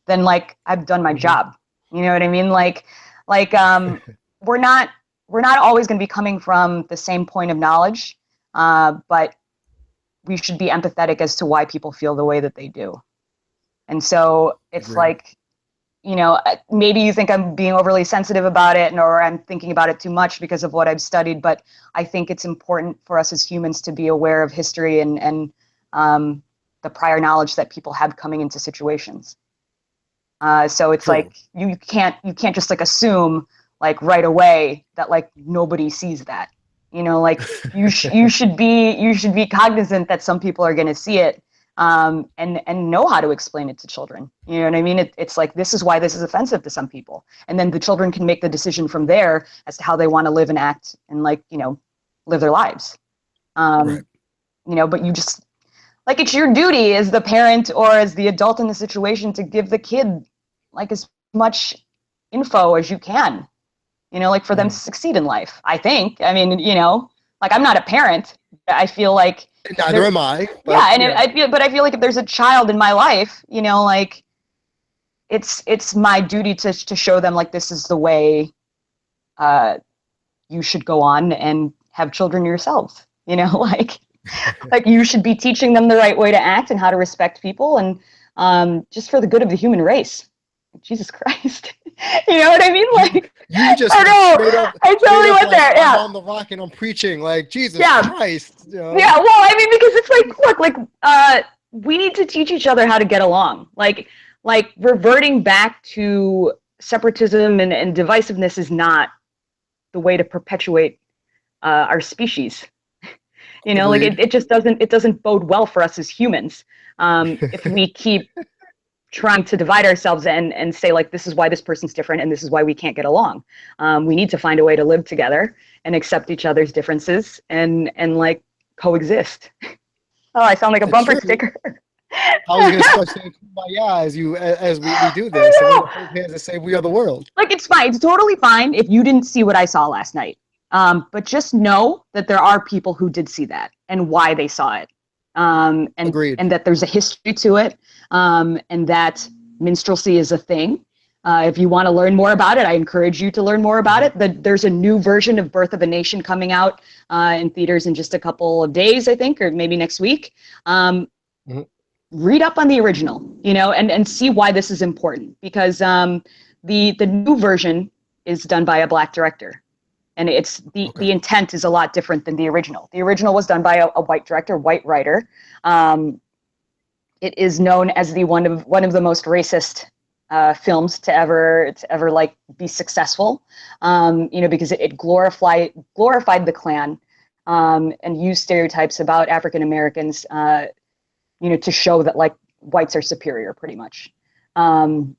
then like I've done my Mm-hmm. job. You know what I mean? Like we're not always going to be coming from the same point of knowledge, but we should be empathetic as to why people feel the way that they do. And so it's Agreed. like, you know, maybe you think I'm being overly sensitive about it, or I'm thinking about it too much because of what I've studied, but I think it's important for us as humans to be aware of history and the prior knowledge that people have coming into situations. So it's True. like you can't just like assume like right away that like nobody sees that. You know, like you should be cognizant that some people are going to see it, and know how to explain it to children. You know what I mean? It's like, this is why this is offensive to some people, and then the children can make the decision from there as to how they want to live and act and, like, you know, live their lives. Right. You know, but you just, like, it's your duty as the parent or as the adult in the situation to give the kid like as much info as you can, you know, like for them to succeed in life. I think, I mean, you know, like I'm not a parent. I feel like Neither am I. But yeah, and yeah. I feel like if there's a child in my life, you know, like it's my duty to show them like this is the way you should go on and have children yourselves. You know, like you should be teaching them the right way to act and how to respect people, and just for the good of the human race. Jesus Christ. You know what I mean? Like, you just I know. straight up, I totally went like, there. I'm Yeah. on the rock and I'm preaching, like, Jesus Yeah. Christ. You know? Yeah, well, I mean, because it's like, look, like, we need to teach each other how to get along. Like reverting back to separatism and divisiveness is not the way to perpetuate our species. You know, like Agreed. it just doesn't bode well for us as humans if we keep trying to divide ourselves and say like, this is why this person's different and this is why we can't get along. We need to find a way to live together and accept each other's differences and like coexist. Oh, I sound like a It's bumper true. sticker. I was going to start saying kumbaya as we do this. And we hold hands and say, we are the world. Like, it's fine. It's totally fine if you didn't see what I saw last night. But just know that there are people who did see that and why they saw it. Agreed. And that there's a history to it, and that minstrelsy is a thing. If you want to learn more about it, I encourage you to learn more about it. There's a new version of Birth of a Nation coming out in theaters in just a couple of days, I think, or maybe next week. Read up on the original, you know, and see why this is important. Because The new version is done by a Black director. And it's the intent is a lot different than the original. The original was done by a white director, white writer. It is known as one of the most racist films to ever like be successful. Because it glorified the Klan and used stereotypes about African Americans. To show that like whites are superior, pretty much. When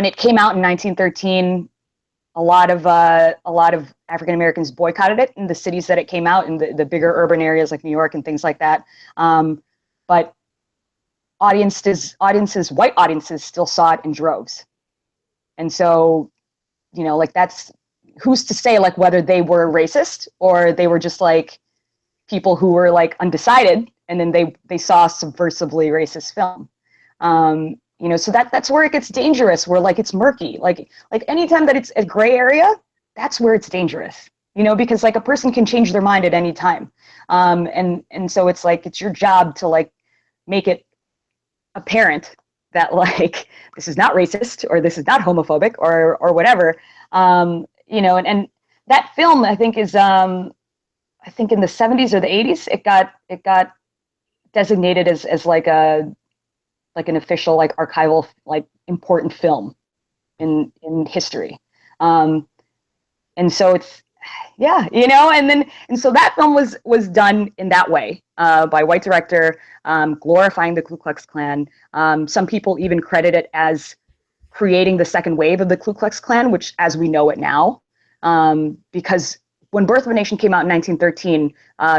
it came out in 1913. A lot of African Americans boycotted it in the cities that it came out in, the bigger urban areas like New York and things like that. But white audiences still saw it in droves. And so, like that's, who's to say like whether they were racist or they were just like people who were like undecided, and then they saw a subversively racist film. So that's where it gets dangerous, where like it's murky. Like anytime that it's a gray area, that's where it's dangerous. Because like a person can change their mind at any time. And so it's like it's your job to like make it apparent that like this is not racist or this is not homophobic or whatever. And that film I think is I think in the 70s or the 80s it got designated as like an official, like archival, like important film in history. And so it's, and so that film was done in that way by a white director, glorifying the Ku Klux Klan. Some people even credit it as creating the second wave of the Ku Klux Klan, which as we know it now, because when Birth of a Nation came out in 1913,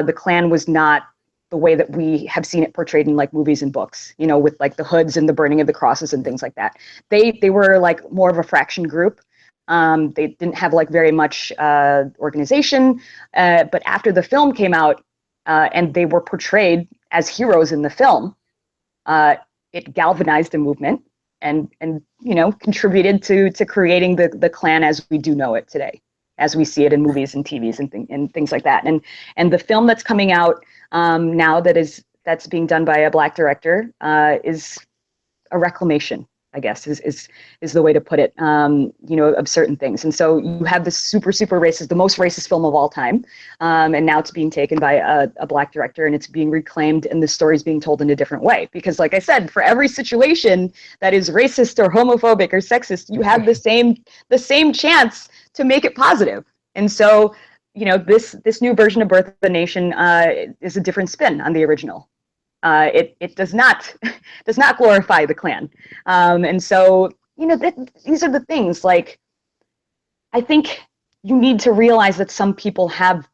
the Klan was not the way that we have seen it portrayed in like movies and books, with like the hoods and the burning of the crosses and things like that. They were like more of a fraction group. They didn't have like very much organization. But after the film came out and they were portrayed as heroes in the film, it galvanized the movement and contributed to creating the Klan as we do know it today, as we see it in movies and TVs and things like that. And the film that's coming out now that's being done by a Black director is a reclamation, I guess, is the way to put it, of certain things. And so you have this super, super racist, the most racist film of all time. And now it's being taken by a Black director and it's being reclaimed and the story's being told in a different way. Because like I said, for every situation that is racist or homophobic or sexist, you have the same chance to make it positive. And so, this new version of Birth of a Nation is a different spin on the original. It does not glorify the Klan. And so, these are the things, like, I think you need to realize that some people have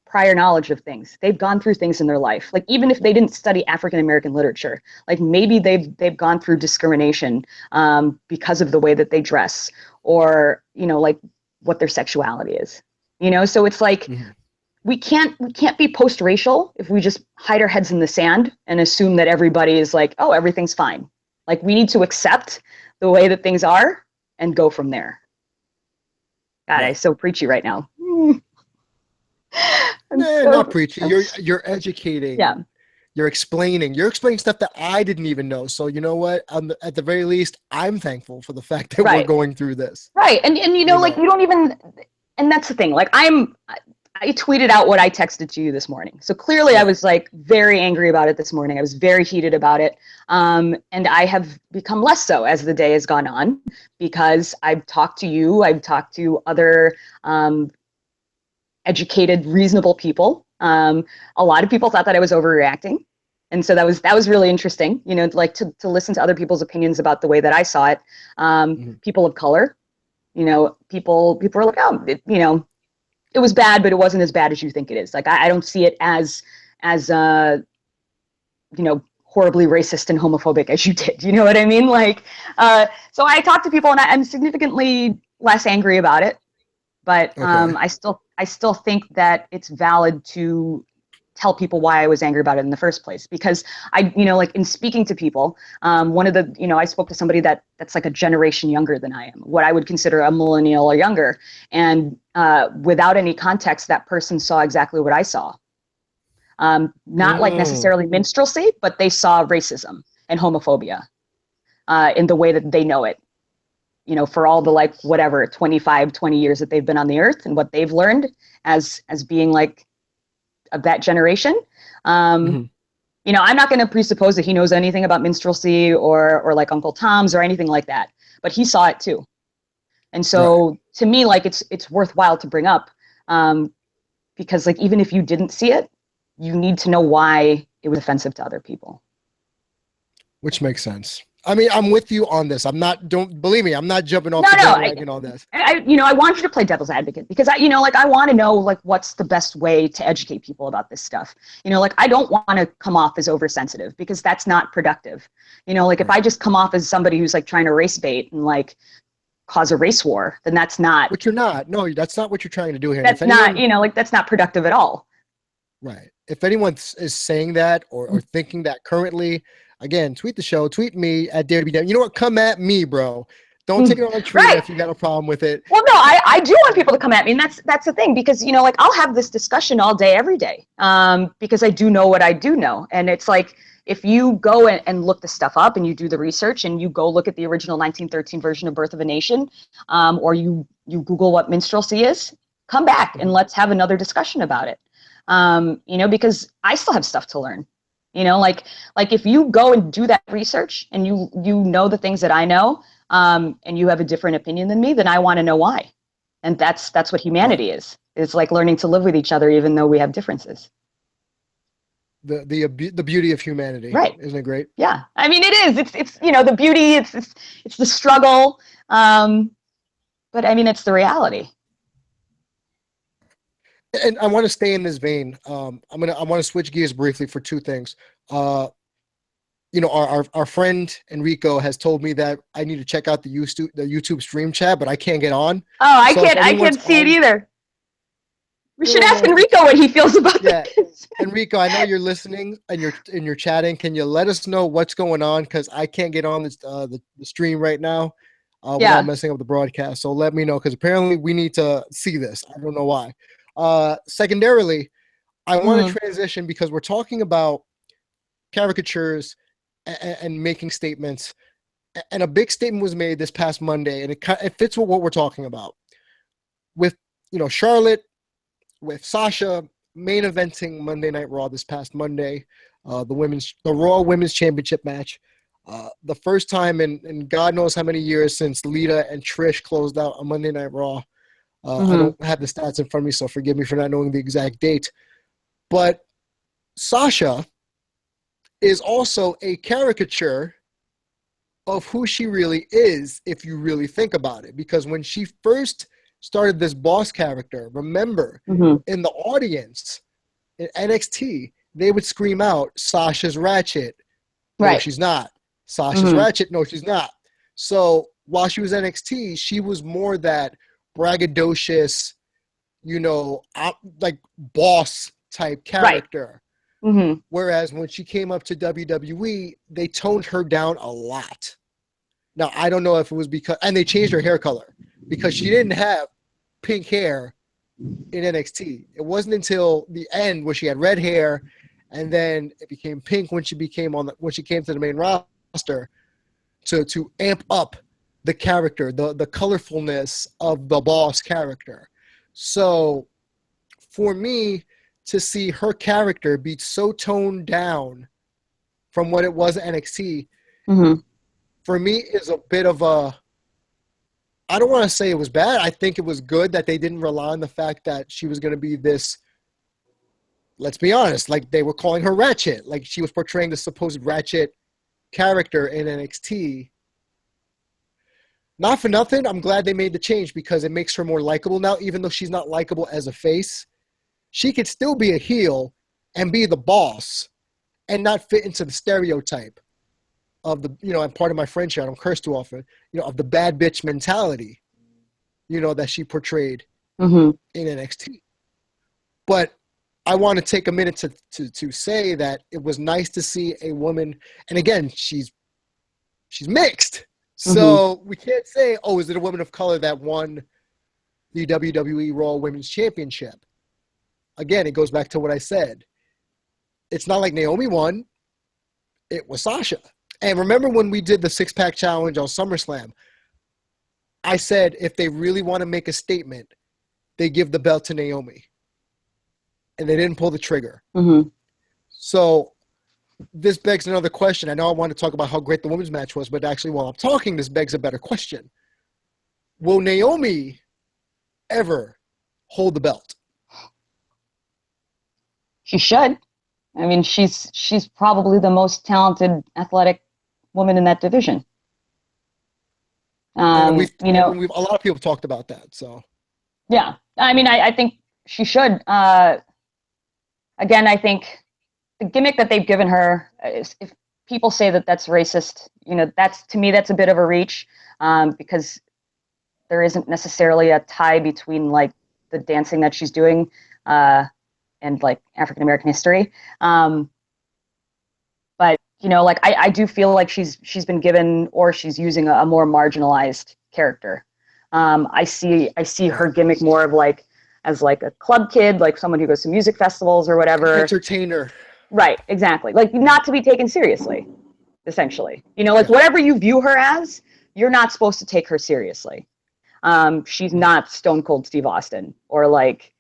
prior knowledge of things. They've gone through things in their life. Like, even if they didn't study African American literature, like maybe they've gone through discrimination because of the way that they dress or, like what their sexuality is. So it's like, we can't be post-racial if we just hide our heads in the sand and assume that everybody is like, oh, everything's fine. Like we need to accept the way that things are and go from there. God, I'm so preachy right now. Not preachy. You're educating. Yeah. You're explaining stuff that I didn't even know. So you know what? At the very least, I'm thankful for the fact that we're going through this. Right. And like you don't even, and that's the thing. Like I tweeted out what I texted to you this morning. So clearly I was like very angry about it this morning. I was very heated about it. And I have become less so as the day has gone on because I've talked to you, I've talked to other educated, reasonable people. A lot of people thought that I was overreacting. And so that was really interesting, like to listen to other people's opinions about the way that I saw it. People of color, people were like, oh, it was bad, but it wasn't as bad as you think it is. Like, I don't see it as horribly racist and homophobic as you did. You know what I mean? Like, so I talked to people and I'm significantly less angry about it, but I still think that it's valid to tell people why I was angry about it in the first place. Because like in speaking to people, one of the, I spoke to somebody that's like a generation younger than I am, what I would consider a millennial or younger. And without any context, that person saw exactly what I saw. Not like necessarily minstrelsy, but they saw racism and homophobia in the way that they know it. for all the like whatever 25, 20 years that they've been on the earth and what they've learned as being like of that generation. I'm not going to presuppose that he knows anything about minstrelsy or like Uncle Tom's or anything like that, but he saw it too. And so to me, like it's worthwhile to bring up, because like even if you didn't see it, you need to know why it was offensive to other people. Which makes sense. I mean, I'm with you on this. Don't believe me, I'm not jumping off the bandwagon on this. I want you to play devil's advocate because I want to know like what's the best way to educate people about this stuff. Like I don't want to come off as oversensitive because that's not productive. Like if I just come off as somebody who's like trying to race bait and like cause a race war, then that's not. But you're not. No, that's not what you're trying to do here. That's not, like that's not productive at all. Right. If anyone is saying that or thinking that currently, again, tweet the show, tweet me at Dare to Be Damned. You know what? Come at me, bro. Don't take it on a tree if you got a problem with it. Well, no, I do want people to come at me, and that's the thing, because like I'll have this discussion all day, every day, because I do know what I do know, and it's like if you go and look the stuff up and you do the research and you go look at the original 1913 version of Birth of a Nation, or you Google what minstrelsy is, come back and let's have another discussion about it. Because I still have stuff to learn. Like if you go and do that research and you know the things that I know, and you have a different opinion than me, then I want to know why. And that's what humanity is. It's like learning to live with each other, even though we have differences. The beauty of humanity, right? Isn't it great? Yeah, I mean it is. It's the beauty. It's the struggle. But I mean it's the reality. And I want to stay in this vein. I want to switch gears briefly for two things. Our friend Enrico has told me that I need to check out the YouTube stream chat, but I can't get on. Oh, I can't see it either. We should ask Enrico what he feels about this. Enrico, I know you're listening and you're chatting. Can you let us know what's going on? Because I can't get on this the stream right now without messing up the broadcast. So let me know, because apparently we need to see this. I don't know why. Secondarily, I want to transition because we're talking about caricatures and making statements, and a big statement was made this past Monday, and it fits with what we're talking about with Charlotte, with Sasha main eventing Monday Night Raw this past Monday, the Raw Women's Championship match, the first time in God knows how many years since Lita and Trish closed out on Monday Night Raw. I don't have the stats in front of me, so forgive me for not knowing the exact date. But Sasha is also a caricature of who she really is, if you really think about it. Because when she first started this boss character, remember, in the audience, in NXT, they would scream out, Sasha's ratchet. No, she's not. Sasha's ratchet. No, she's not. So while she was NXT, she was more that braggadocious, like boss type character. Whereas when she came up to WWE, they toned her down a lot. Now, I don't know if it was and they changed her hair color because she didn't have pink hair in NXT. It wasn't until the end where she had red hair, and then it became pink when she came to the main roster to amp up the character, the colorfulness of the boss character. So for me to see her character be so toned down from what it was at NXT, for me is a bit of I don't want to say it was bad. I think it was good that they didn't rely on the fact that she was going to be this, let's be honest, like they were calling her ratchet, like she was portraying the supposed ratchet character in NXT. Not for nothing, I'm glad they made the change because it makes her more likable now, even though she's not likable as a face. She could still be a heel and be the boss and not fit into the stereotype of the, and part of my friendship, I don't curse too often, of the bad bitch mentality, that she portrayed in NXT. But I want to take a minute to say that it was nice to see a woman, and again, she's mixed. So we can't say, oh, is it a woman of color that won the WWE Raw Women's Championship? Again, it goes back to what I said. It's not like Naomi won. It was Sasha. And remember when we did the six-pack challenge on SummerSlam? I said if they really want to make a statement, they give the belt to Naomi. And they didn't pull the trigger. Mm-hmm. So this begs another question. I know I want to talk about how great the women's match was, but actually while I'm talking, this begs a better question. Will Naomi ever hold the belt? She should. I mean, she's probably the most talented, athletic woman in that division. And You know, a lot of people talked about that. So yeah. I mean, I think she should. Again, I think the gimmick that they've given her, if people say that that's racist, you know, to me that's a bit of a reach, because there isn't necessarily a tie between like the dancing that she's doing and like African American history. But you know, like I do feel like she's been given, or she's using a more marginalized character. I see her gimmick more of like as like a club kid, like someone who goes to music festivals or whatever. Entertainer. Right, exactly. Like not to be taken seriously, essentially. You know, like whatever you view her as, you're not supposed to take her seriously. She's not Stone Cold Steve Austin or like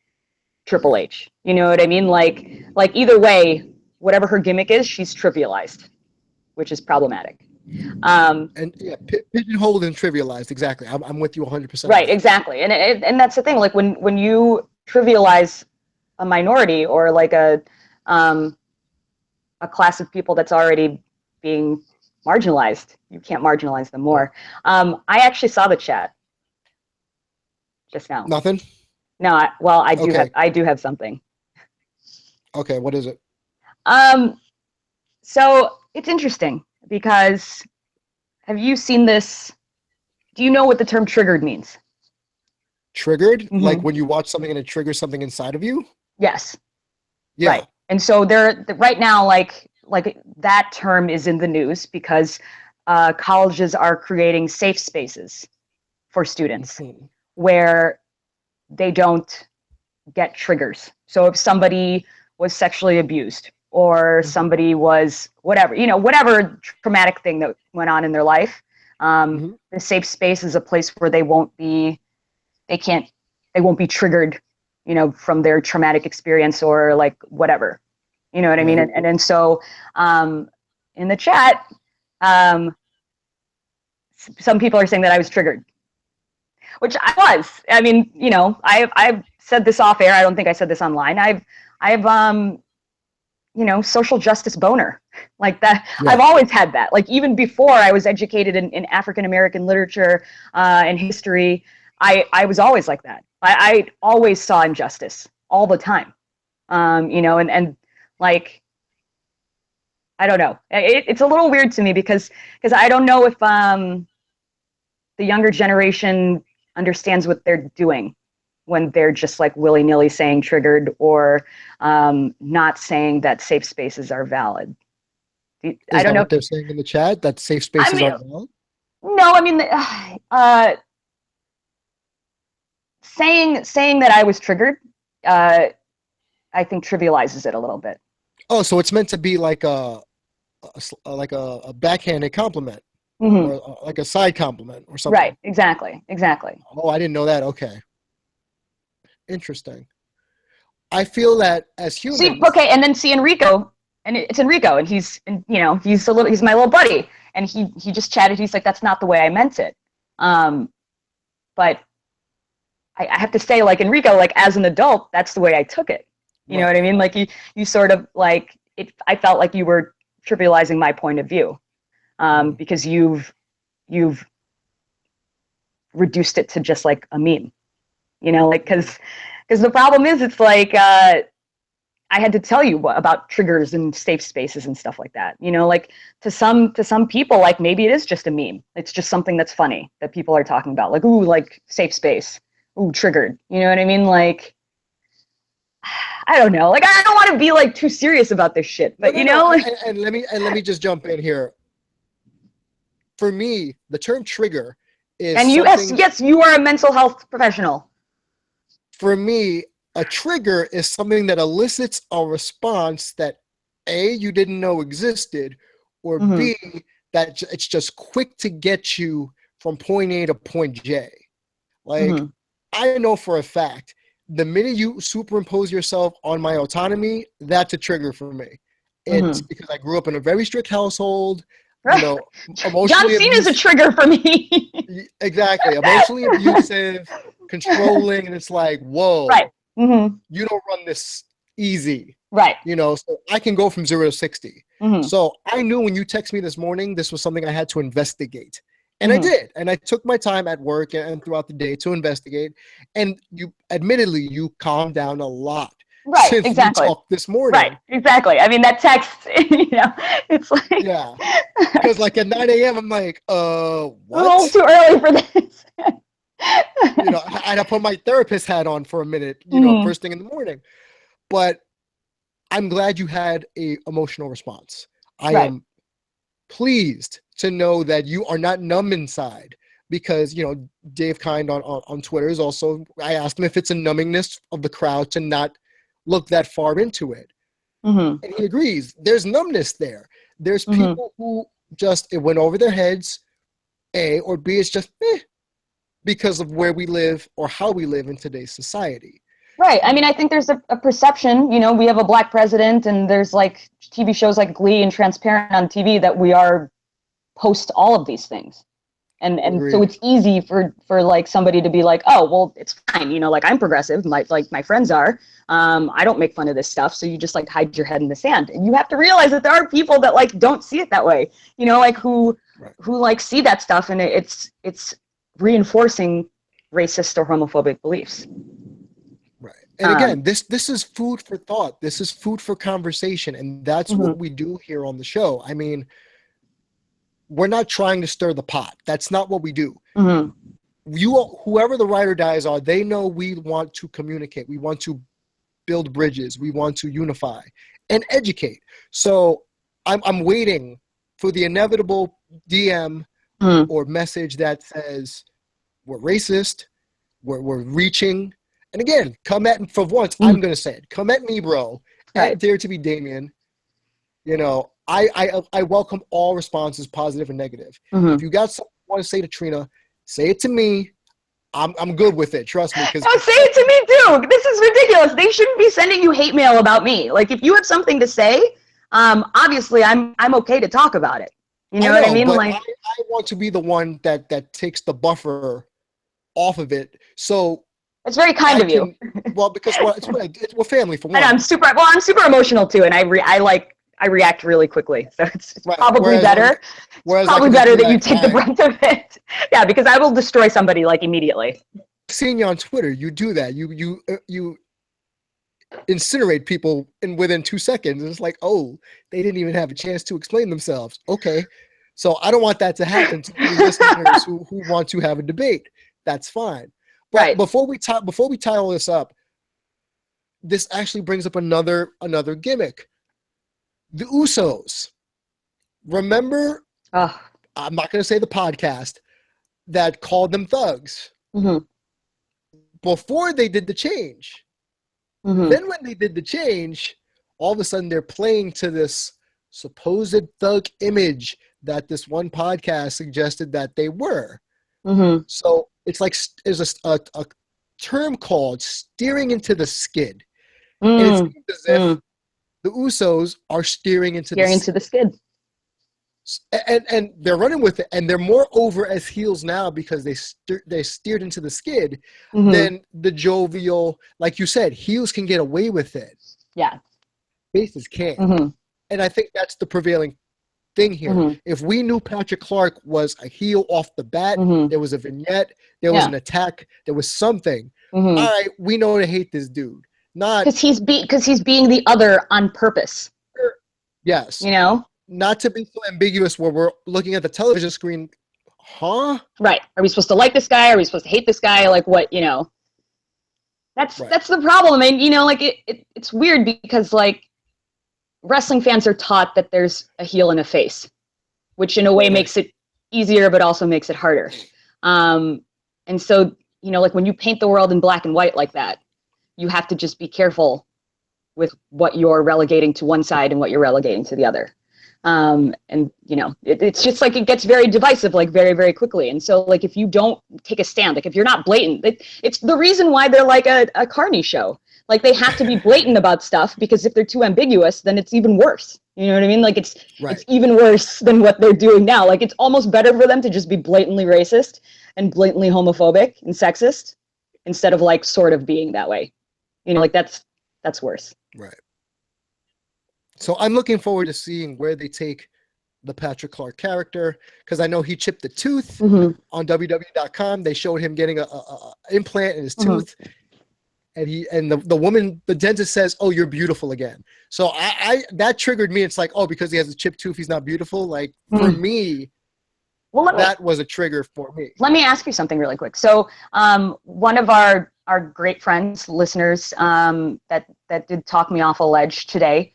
Triple H. You know what I mean? Like either way, whatever her gimmick is, she's trivialized, which is problematic. And yeah, pigeonholed and trivialized. Exactly. I'm with you 100%. Right, exactly. And that's the thing. Like when you trivialize a minority or like a class of people that's already being marginalized, you can't marginalize them more. I actually saw the chat just now. Nothing? No, I do have something. Okay, what is it? So it's interesting because have you seen this? Do you know what the term triggered means? Triggered? Mm-hmm. Like when you watch something and it triggers something inside of you? Yes. Yeah. Right. And so they're right now, like that term is in the news because colleges are creating safe spaces for students where they don't get triggers. So if somebody was sexually abused or somebody was whatever traumatic thing that went on in their life, the safe space is a place where they won't be triggered, you know, from their traumatic experience or like whatever, you know what I mean? And so in the chat, some people are saying that I was triggered, which I was. I mean, you know, I've said this off air. I don't think I said this online. I've you know, social justice boner like that. Yeah. I've always had that. Like even before I was educated in African American literature and history, I was always like that. I always saw injustice all the time. You know, and like, I don't know. It's a little weird to me because I don't know if the younger generation understands what they're doing when they're just like willy-nilly saying triggered or not saying that safe spaces are valid. I don't know what they're saying in the chat, that safe spaces are valid? No, I mean, saying that I was triggered, I think trivializes it a little bit. Oh, so it's meant to be like a backhanded compliment. Or like a side compliment or something. Right, exactly. Oh, I didn't know that. Okay. Interesting. I feel that as humans. See, okay, and then see Enrico, and it's Enrico, and he's my little buddy, and he just chatted. He's like, that's not the way I meant it. But I have to say, like Enrico, like as an adult, that's the way I took it. You know what I mean? Like you sort of like it. I felt like you were trivializing my point of view. Because you've reduced it to just like a meme, you know, like because the problem is it's like I had to tell you about triggers and safe spaces and stuff like that, you know, like to some people, like maybe it is just a meme. It's just something that's funny that people are talking about, like, ooh, like safe space, ooh, triggered, you know what I mean? Like, I don't know, like I don't want to be like too serious about this shit, but you know. And let me just jump in here. For me, the term trigger is and yes, you are a mental health professional. For me, a trigger is something that elicits a response that A, you didn't know existed, or B, that it's just quick to get you from point A to point J. Like, Mm-hmm. I know for a fact, the minute you superimpose yourself on my autonomy, that's a trigger for me. It's Mm-hmm. because I grew up in a very strict household, Right. John emotionally Cena's a abusive. trigger for me. Exactly. Emotionally abusive, controlling, and it's like, whoa, Right. Mm-hmm. you don't run this easy. Right. So I can go from 0 to 60. Mm-hmm. So I knew when you text me this morning, this was something I had to investigate. And I Mm-hmm. did. And I took my time at work and throughout the day to investigate. And admittedly, you calmed down a lot Right. since we Exactly. talked this morning. Right. Exactly. I mean, that text, it's like Yeah. Because like at 9 a.m., I'm like, a little what? too early for this. I had to put my therapist hat on for a minute, Mm-hmm. first thing in the morning. But I'm glad you had a emotional response. I Right. am pleased to know that you are not numb inside, because Dave Kind on Twitter is also, I asked him if it's a numbingness of the crowd to not look that far into it. Mm-hmm. And he agrees. There's numbness there. There's Mm-hmm. people who just, it went over their heads, A, or B, it's just because of where we live or how we live in today's society. Right. I mean, I think there's a perception, we have a black president, and there's like TV shows like Glee and Transparent on TV that we are post all of these things. And so Agreed. it's easy for like somebody to be like, oh, well, it's fine. Like I'm progressive, like my friends are. I don't make fun of this stuff. So you just like hide your head in the sand. And you have to realize that there are people that like don't see it that way, like who like see that stuff, and it's reinforcing racist or homophobic beliefs. Right. And again, this is food for thought. This is food for conversation. And that's Mm-hmm. what we do here on the show. I mean, we're not trying to stir the pot. That's not what we do. Mm-hmm. Whoever the ride or dies are, they know we want to communicate. We want to build bridges. We want to unify and educate. So I'm waiting for the inevitable DM or message that says we're racist, we're reaching. And again, come at me for once. I'm going to say it. Come at me, bro. At Dare to be Damian. I welcome all responses, positive and negative. Mm-hmm. If you got something you want to say to Trina, say it to me. I'm good with it. Trust me. No, say it to me too. This is ridiculous. They shouldn't be sending you hate mail about me. Like if you have something to say, obviously I'm okay to talk about it. You know what I mean? But like I want to be the one that takes the buffer off of it. So it's very kind of you. Well, because we're family for one. And I'm super emotional too, and I react really quickly. So it's right. probably better. It's probably better that you take the brunt of it. Yeah, because I will destroy somebody like immediately. Seeing you on Twitter, you do that. You incinerate people within 2 seconds. And it's like, oh, they didn't even have a chance to explain themselves. Okay. So I don't want that to happen to the listeners who want to have a debate. That's fine. But right. Before we tie all this up, this actually brings up another gimmick. The Usos. Remember, I'm not going to say the podcast that called them thugs. Mm-hmm. Before they did the change. Mm-hmm. Then when they did the change, all of a sudden they're playing to this supposed thug image that this one podcast suggested that they were. Mm-hmm. So it's like there's a term called steering into the skid. And it's as if the Usos are steering into the skid. And they're running with it, and they're more over as heels now because they steered into the skid than the jovial, like you said, heels can get away with it. Yeah. Faces can't. And I think that's the prevailing thing here. If we knew Patrick Clark was a heel off the bat, there was a vignette, there was an attack, there was something. All right, we know to hate this dude. Not because he's being the other on purpose. Yes. Not to be so ambiguous where we're looking at the television screen, huh? Right. Are we supposed to like this guy? Are we supposed to hate this guy? Like what, That's the problem. I mean, like it's weird because like wrestling fans are taught that there's a heel and a face, which in a way makes it easier but also makes it harder. And so, like when you paint the world in black and white like that, you have to just be careful with what you're relegating to one side and what you're relegating to the other. And it's just like it gets very divisive, like very, very quickly. And so like if you don't take a stand, like if you're not blatant, it's the reason why they're like a Carney show. Like they have to be blatant about stuff, because if they're too ambiguous, then it's even worse. You know what I mean? Like it's even worse than what they're doing now. Like it's almost better for them to just be blatantly racist and blatantly homophobic and sexist instead of like sort of being that way. Like that's worse. Right. So I'm looking forward to seeing where they take the Patrick Clark character, because I know he chipped a tooth on WWE.com. They showed him getting a implant in his tooth, and the woman, the dentist, says, "Oh, you're beautiful again." So I that triggered me. It's like, oh, because he has a chipped tooth, he's not beautiful. Like for me, that was a trigger for me. Let me ask you something really quick. So one of our great friends, listeners, that did talk me off a ledge today.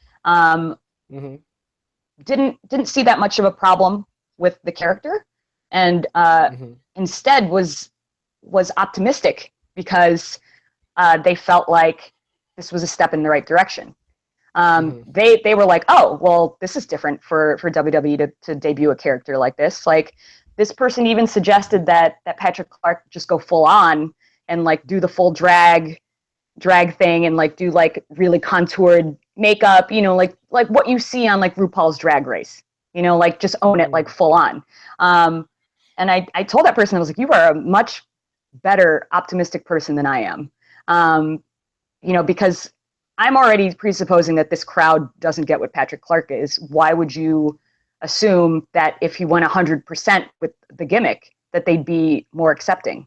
Didn't see that much of a problem with the character, and instead was optimistic because they felt like this was a step in the right direction. They were like, oh, well, this is different for WWE to debut a character like this. Like this person even suggested that Patrick Clark just go full on and like do the full drag thing and like do like really contoured makeup, like what you see on like RuPaul's Drag Race, like just own it like full on. And I told that person, I was like, you are a much better optimistic person than I am. Because I'm already presupposing that this crowd doesn't get what Patrick Clark is. Why would you assume that if he went 100% with the gimmick that they'd be more accepting?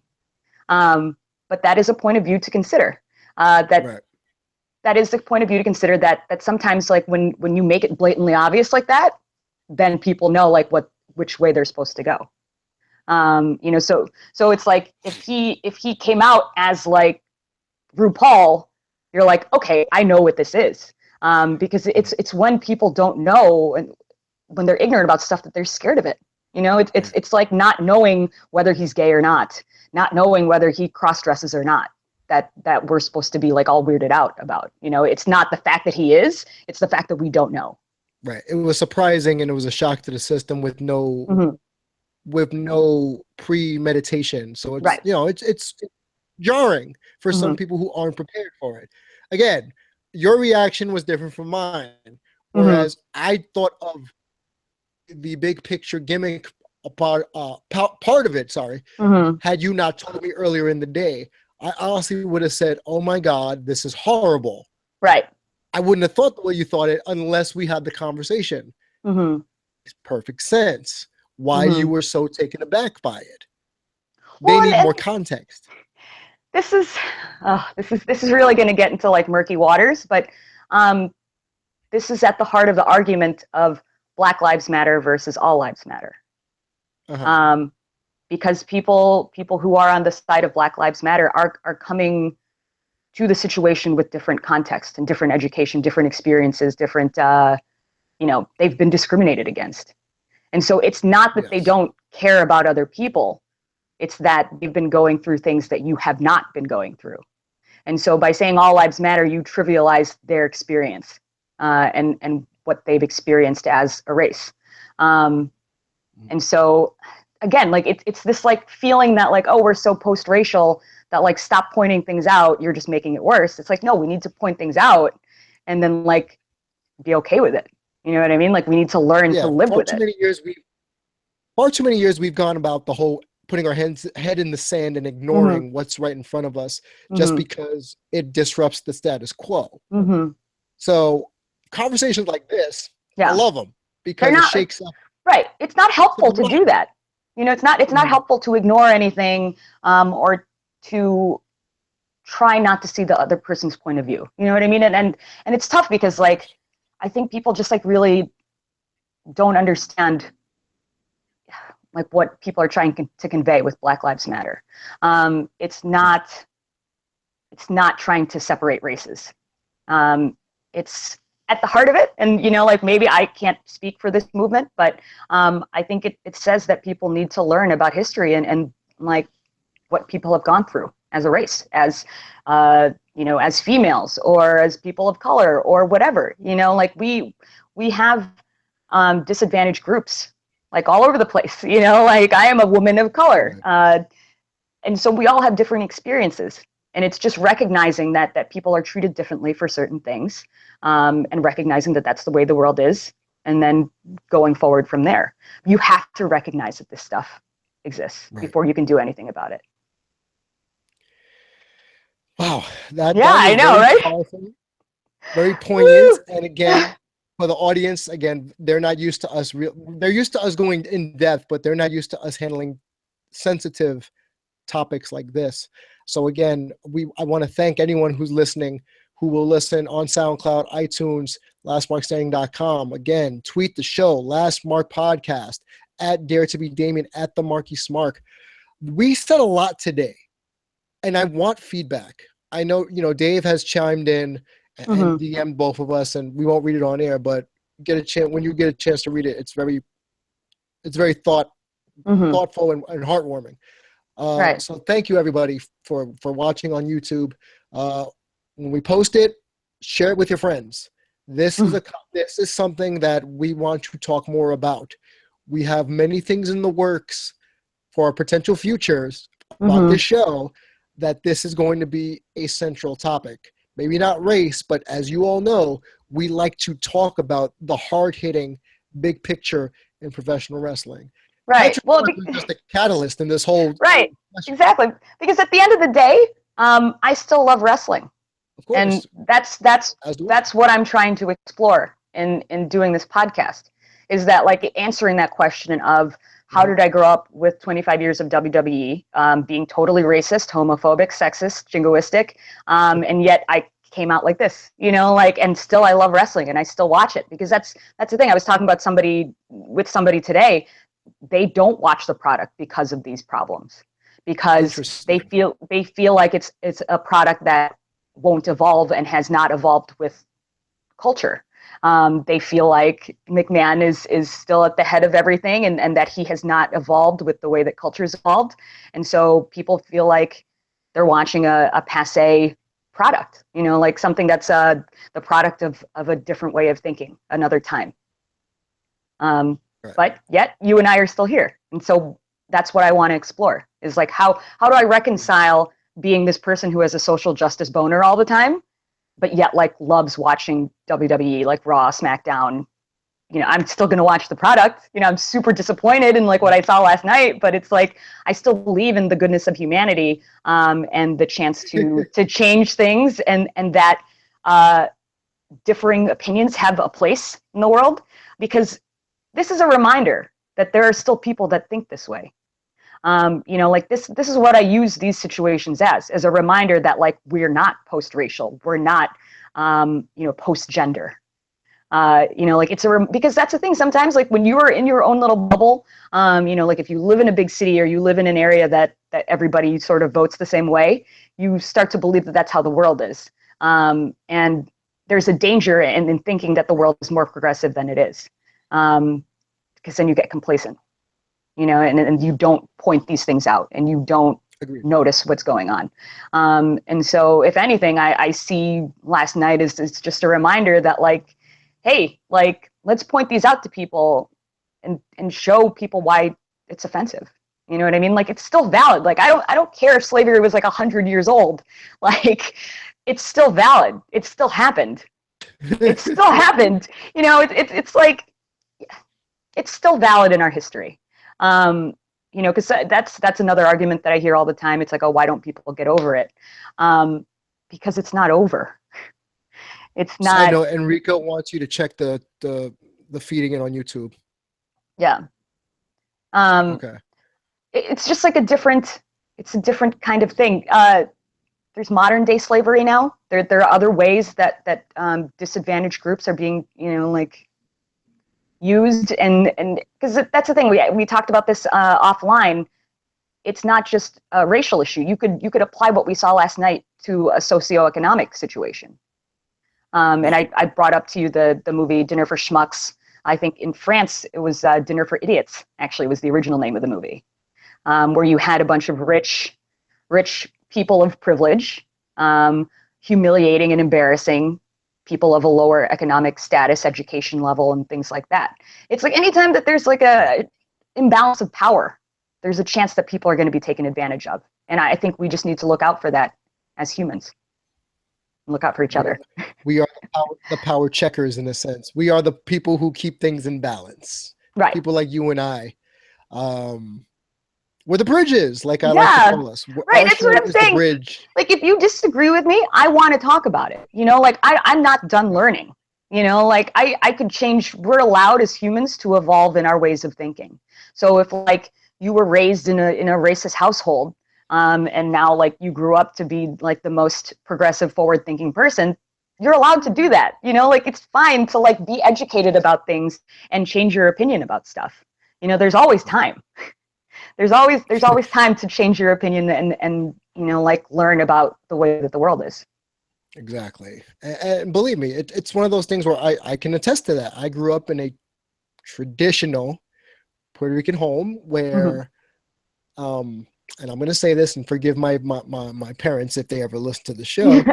But that is a point of view to consider. That is the point of view to consider, that sometimes like when you make it blatantly obvious like that, then people know like which way they're supposed to go. So it's like if he came out as like RuPaul, you're like, okay, I know what this is. Because it's when people don't know and when they're ignorant about stuff that they're scared of it. It's like not knowing whether he's gay or not knowing whether he cross-dresses or not, that we're supposed to be like all weirded out about. It's not the fact that he is, it's the fact that we don't know. Right. It was surprising, and it was a shock to the system with no premeditation. So it's it's jarring for some people who aren't prepared for it. Again, your reaction was different from mine, whereas I thought of the big picture gimmick part of it. Sorry, had you not told me earlier in the day, I honestly would have said, "Oh my God, this is horrible." Right. I wouldn't have thought the way you thought it unless we had the conversation. It's perfect sense why you were so taken aback by it. They need more context. This is really going to get into like murky waters, but this is at the heart of the argument of Black Lives Matter versus All Lives Matter. Because people who are on the side of Black Lives Matter are coming to the situation with different context and different education, different experiences, different, they've been discriminated against. And so it's not that they don't care about other people. It's that they've been going through things that you have not been going through. And so by saying all lives matter, you trivialize their experience and what they've experienced as a race. And so again, like it's this like feeling that like, oh, we're so post-racial that like, stop pointing things out, you're just making it worse. It's like, no, we need to point things out and then like be okay with it. You know what I mean? Like we need to learn to live with it. Far too many years we've gone about the whole putting our head in the sand and ignoring what's right in front of us just because it disrupts the status quo. So conversations like this, I love them because it shakes up. Right. It's not helpful to do that. It's not helpful to ignore anything or to try not to see the other person's point of view. You know what I mean? And it's tough because like, I think people just like really don't understand like what people are trying to convey with Black Lives Matter. It's not trying to separate races. It's at the heart of it. And, like maybe I can't speak for this movement, but I think it says that people need to learn about history and like what people have gone through as a race, as, as females or as people of color or whatever, like we have disadvantaged groups, like all over the place. You know, like I am a woman of color, and so we all have different experiences. And it's just recognizing that people are treated differently for certain things, and recognizing that that's the way the world is, and then going forward from there. You have to recognize that this stuff exists before you can do anything about it. Wow, that I was know, very right? powerful, very poignant. And again, for the audience, again, they're not used to us. They're used to us going in depth, but they're not used to us handling sensitive topics like this. So again, I want to thank anyone who's listening, who will listen on SoundCloud, iTunes, lastmarkstanding.com. Again, tweet the show, Last Mark Podcast, at Dare to be Damian, at the Marquis Mark. We said a lot today, and I want feedback. I know, Dave has chimed in and DM'd both of us, and we won't read it on air, but when you get a chance to read it, it's very thoughtful and heartwarming. So thank you, everybody, for watching on YouTube. When we post it, share it with your friends. This is something that we want to talk more about. We have many things in the works for our potential futures about this show, that this is going to be a central topic. Maybe not race, but as you all know, we like to talk about the hard-hitting, big picture in professional wrestling. Right. Well, just a catalyst in this whole. Right. Exactly. Because at the end of the day, I still love wrestling. Of course. And that's what I'm trying to explore in doing this podcast, is that, like, answering that question of how did I grow up with 25 years of WWE, being totally racist, homophobic, sexist, jingoistic, and yet I came out like this, and still I love wrestling and I still watch it, because that's the thing. I was talking about somebody today. They don't watch the product because of these problems, because they feel like it's a product that won't evolve and has not evolved with culture. They feel like McMahon is still at the head of everything, and that he has not evolved with the way that culture's evolved. And so people feel like they're watching a passé product, like something that's the product of a different way of thinking another time. But yet you and I are still here. And so that's what I want to explore, is like, how do I reconcile being this person who has a social justice boner all the time, but yet like loves watching WWE, like Raw, SmackDown. I'm still going to watch the product. I'm super disappointed in like what I saw last night, but it's like, I still believe in the goodness of humanity, and the chance to change things, and that differing opinions have a place in the world, because this is a reminder that there are still people that think this way. Like this is what I use these situations as a reminder that, like, we're not post-racial, we're not, post-gender. Like because that's the thing. Sometimes, like, when you are in your own little bubble, like if you live in a big city or you live in an area that everybody sort of votes the same way, you start to believe that that's how the world is. And there's a danger in thinking that the world is more progressive than it is. Because then you get complacent, and you don't point these things out, and you don't notice what's going on. And so, if anything, I see last night as just a reminder that, like, hey, like, let's point these out to people and show people why it's offensive. You know what I mean? Like, it's still valid. Like, I don't care if slavery was like 100 years old. Like, it's still valid. It still happened. It still happened. It's like, it's still valid in our history. Because that's another argument that I hear all the time. It's like, oh, why don't people get over it? Because it's not over. It's not. I know Enrico wants you to check the feeding it on YouTube. Yeah. Okay. It's just like a different kind of thing. There's modern day slavery now. There are other ways that disadvantaged groups are being, like, used, and because that's the thing, we talked about this offline. It's not just a racial issue. You could apply what we saw last night to a socioeconomic situation. And I brought up to you the movie Dinner for Schmucks. I think in France it was Dinner for Idiots, actually, was the original name of the movie, where you had a bunch of rich people of privilege humiliating and embarrassing people of a lower economic status, education level, and things like that. It's like anytime that there's like a imbalance of power, there's a chance that people are going to be taken advantage of. And I think we just need to look out for that as humans. Look out for each other. We are the power checkers in a sense. We are the people who keep things in balance. Right. People like you and I. We're the bridges, like I like to call us. Right, that's what I'm saying. Bridge. Like, if you disagree with me, I want to talk about it. You know, like, I'm not done learning. You know, like, I could change. We're allowed as humans to evolve in our ways of thinking. So if, like, you were raised in a racist household, and now, like, you grew up to be, like, the most progressive, forward-thinking person, you're allowed to do that. You know, like, it's fine to, like, be educated about things and change your opinion about stuff. You know, there's always time. There's always time to change your opinion and you know, like, learn about the way that the world is. Exactly. And believe me, it's one of those things where I can attest to that. I grew up in a traditional Puerto Rican home where, and I'm going to say this and forgive my parents if they ever listen to the show.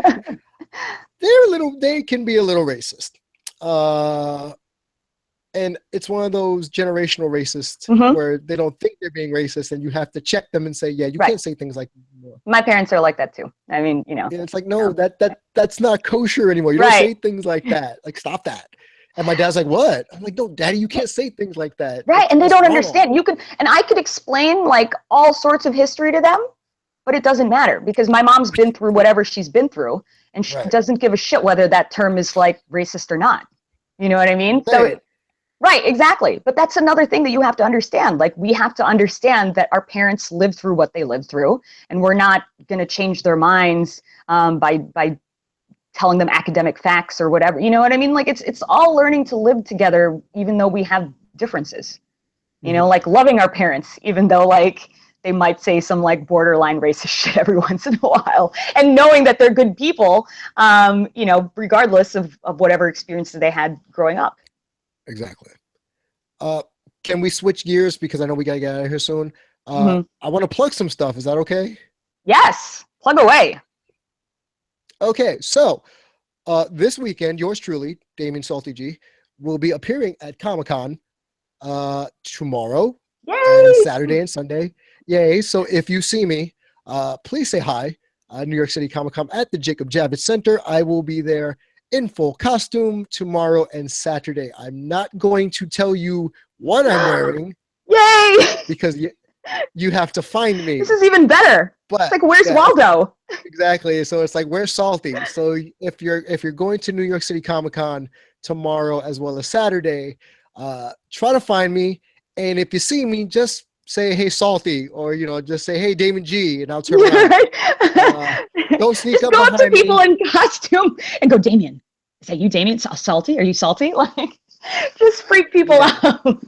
They can be a little racist. And it's one of those generational racists where they don't think they're being racist, and you have to check them and say, yeah, you can't say things like that anymore. My parents are like that too. I mean, you know. And it's like, no, that's not kosher anymore. You don't say things like that. Like, stop that. And my dad's like, what? I'm like, no, Daddy, you can't say things like that. Right, and they don't understand. I could explain, like, all sorts of history to them, but it doesn't matter because my mom's been through whatever she's been through, and she doesn't give a shit whether that term is, like, racist or not. You know what I mean? So. Right, exactly. But that's another thing that you have to understand. Like, we have to understand that our parents lived through what they lived through, and we're not going to change their minds by telling them academic facts or whatever. You know what I mean? Like, it's all learning to live together, even though we have differences. You know, like loving our parents, even though, like, they might say some, like, borderline racist shit every once in a while, and knowing that they're good people, you know, regardless of whatever experiences they had growing up. Exactly. Can we switch gears because I know we gotta get out of here soon? I want to plug some stuff. Is that okay? Yes, plug away. Okay, so this weekend, yours truly, Damian Salty G, will be appearing at Comic-Con tomorrow, and Saturday and Sunday. Yay! So if you see me, please say hi. New York City Comic-Con at the Jacob Javits Center. I will be there in full costume tomorrow and Saturday. I'm not going to tell you what I'm wearing. Yay! Because you have to find me. This is even better. But it's like, where's Waldo? Exactly. So it's like, where's Salty? So if you're going to New York City Comic-Con tomorrow as well as Saturday, try to find me. And if you see me, just say, hey, Salty, or, you know, just say, hey, Damian G, and I'll turn around. Don't sneak up behind me. Go up to people in costume and go, Damian, is that you, Damian? Salty? Are you salty? Like, just freak people out.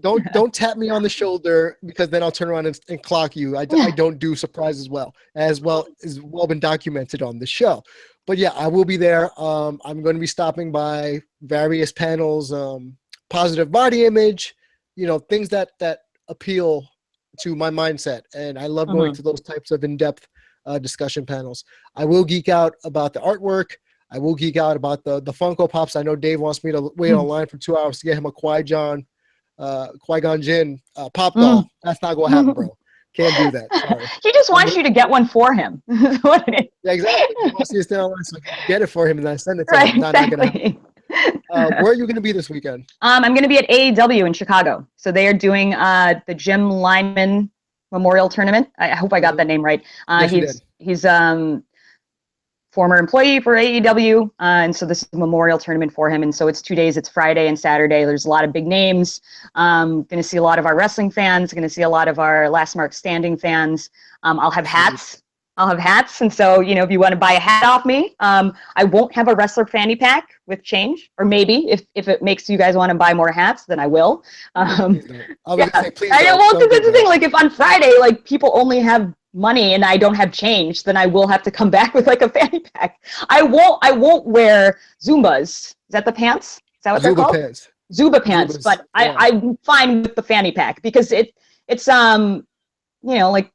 Don't tap me on the shoulder, because then I'll turn around and clock you. I don't do surprises well as been documented on the show. But yeah, I will be there. I'm going to be stopping by various panels, positive body image, you know, things that appeal to my mindset. And I love going to those types of in-depth discussion panels. I will geek out about the artwork. I will geek out about the Funko Pops. I know Dave wants me to wait online for 2 hours to get him a Qui-Gon Jinn pop doll. That's not going to happen, bro. Can't do that. Sorry. He just wants you to get one for him. Yeah, exactly. He wants you to stay online so I can get it for him and then I send it to him. Not gonna happen. Where are you going to be this weekend? I'm going to be at AEW in Chicago. So they are doing the Jim Lyman Memorial Tournament. I hope I got that name right. Yes, he's former employee for AEW, and so this is a memorial tournament for him. And so it's 2 days. It's Friday and Saturday. There's a lot of big names. Going to see a lot of our wrestling fans. Going to see a lot of our Last Mark Standing fans. I'll have hats. And so, you know, if you want to buy a hat off me, I won't have a wrestler fanny pack with change, or maybe if it makes you guys want to buy more hats, then I will. Say, please I know, well, because that's the thing. Like, if on Friday, like, people only have money and I don't have change, then I will have to come back with like a fanny pack. I won't wear Zumbas. Is that the pants? Is that what they're called? Pants. Zuba pants. Zubas, but yeah. I'm fine with the fanny pack because it's you know, like,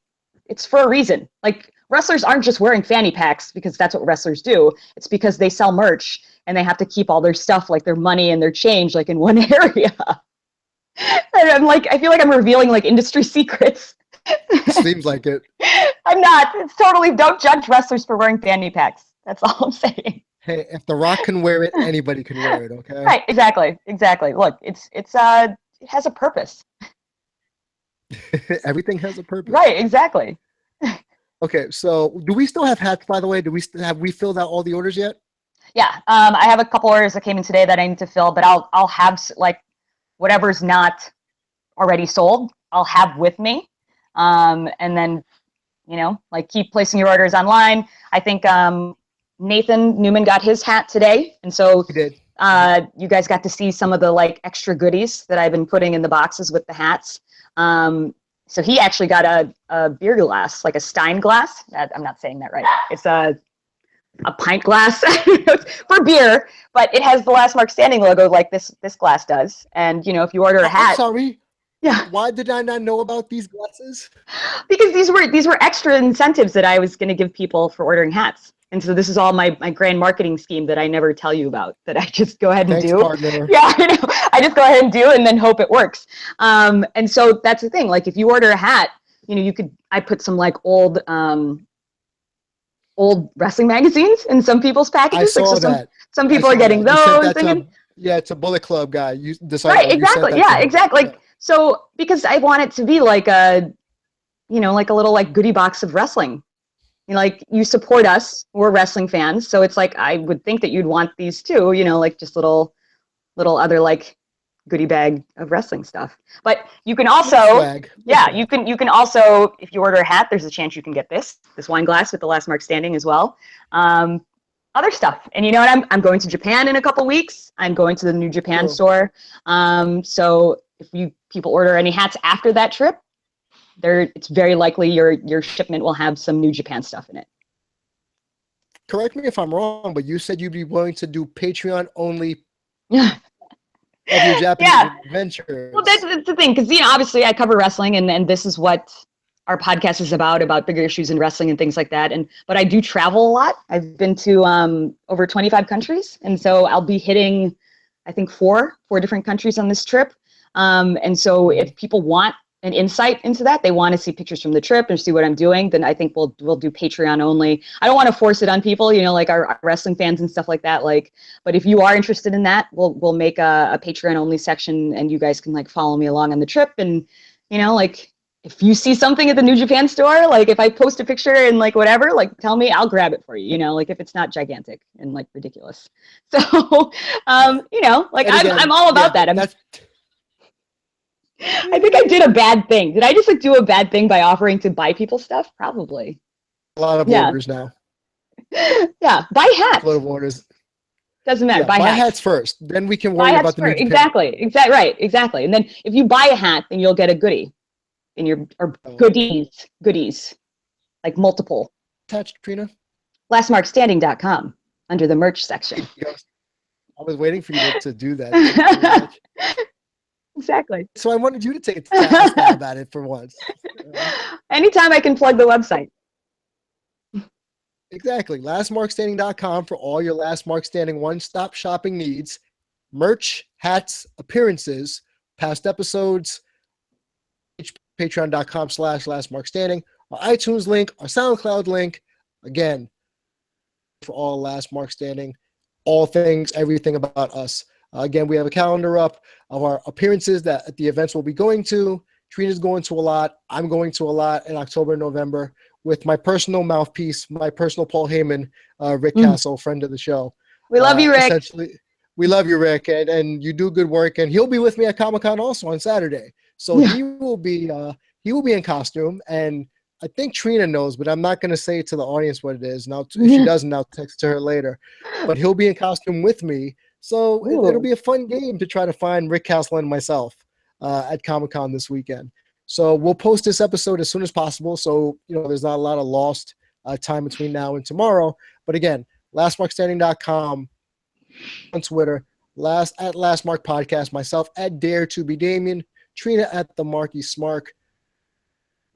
it's for a reason. Like, wrestlers aren't just wearing fanny packs because that's what wrestlers do. It's because they sell merch and they have to keep all their stuff, like their money and their change, like in one area. And I'm like, I feel like I'm revealing like industry secrets. Seems like it. I'm not. It's totally, don't judge wrestlers for wearing fanny packs. That's all I'm saying. Hey, if The Rock can wear it, anybody can wear it, okay? Right, exactly. Look, it has a purpose. Everything has a purpose. Right, exactly. Okay, so do we still have hats, by the way? Have we filled out all the orders yet? Yeah, I have a couple orders that came in today that I need to fill, but I'll have like whatever's not already sold, I'll have with me, and then like keep placing your orders online. I think Nathan Newman got his hat today, and so He did. You guys got to see some of the like extra goodies that I've been putting in the boxes with the hats. So he actually got a beer glass, like a Stein glass. I'm not saying that right. It's a pint glass for beer, but it has the Last Mark Standing logo like this glass does. And if you order a hat, I'm sorry. Yeah. Why did I not know about these glasses? Because these were extra incentives that I was going to give people for ordering hats. And so this is all my grand marketing scheme that I never tell you about, that I just go ahead and do. Partner. Yeah, I just go ahead and do and then hope it works. And so that's the thing. Like if you order a hat, I put some like old wrestling magazines in some people's packages. I saw that. Some people are getting those. Yeah, it's a Bullet Club guy. Right, exactly. Yeah, exactly. Like, so because I want it to be like a, like a little like goodie box of wrestling. Like you support us, we're wrestling fans, so it's like I would think that you'd want these too, like just little other like goodie bag of wrestling stuff. But you can also, you can also, if you order a hat, there's a chance you can get this wine glass with the Last Mark Standing as well. Other stuff, and what? I'm going to Japan in a couple weeks. I'm going to the New Japan store. So if people order any hats after that trip, it's very likely your shipment will have some New Japan stuff in it. Correct me if I'm wrong, but you said you'd be willing to do Patreon only of your Japanese adventures. Well, that's the thing, because obviously I cover wrestling, and this is what our podcast is about bigger issues in wrestling and things like that. But I do travel a lot. I've been to over 25 countries, and so I'll be hitting, I think, four different countries on this trip. And so if people want an insight into that, they want to see pictures from the trip and see what I'm doing, then I think we'll do Patreon only. I don't want to force it on people, like our wrestling fans and stuff like that. Like, but if you are interested in that, we'll make a Patreon only section, and you guys can like follow me along on the trip. And like if you see something at the New Japan store, like if I post a picture and like whatever, like tell me, I'll grab it for you. Like if it's not gigantic and like ridiculous. So like I'm all about that. I think I did a bad thing. Did I just like do a bad thing by offering to buy people stuff? Probably. A lot of orders now. Yeah, buy hats. A lot of orders. Doesn't matter. Buy hats first. Then we can worry about the New Japan. Exactly. And then if you buy a hat, then you'll get a goodie in your goodies, like multiple. Attached, Trina? Lastmarkstanding.com under the merch section. I was waiting for you to do that. Exactly. So I wanted you to take a stab at it for once. Anytime I can plug the website. Exactly. Lastmarkstanding.com for all your Last Mark Standing one-stop shopping needs. Merch, hats, appearances, past episodes, patreon.com/lastmarkstanding, our iTunes link, our SoundCloud link. Again, for all Last Mark Standing, all things, everything about us. Again, we have a calendar up of our appearances that at the events we'll be going to. Trina's going to a lot. I'm going to a lot in October and November with my personal mouthpiece, my personal Paul Heyman, Rick Castle, friend of the show. We love you, Rick. Essentially, we love you, Rick, and you do good work. And he'll be with me at Comic-Con also on Saturday. So he will be in costume. And I think Trina knows, but I'm not going to say to the audience what it is. Now, if she doesn't, I'll text to her later. But he'll be in costume with me. So it'll be a fun game to try to find Rick Castle and myself at Comic-Con this weekend. So we'll post this episode as soon as possible. So, there's not a lot of lost time between now and tomorrow. But again, lastmarkstanding.com on Twitter, at Last Mark Podcast, myself at Dare to be Damian, Trina at the Marky Smark.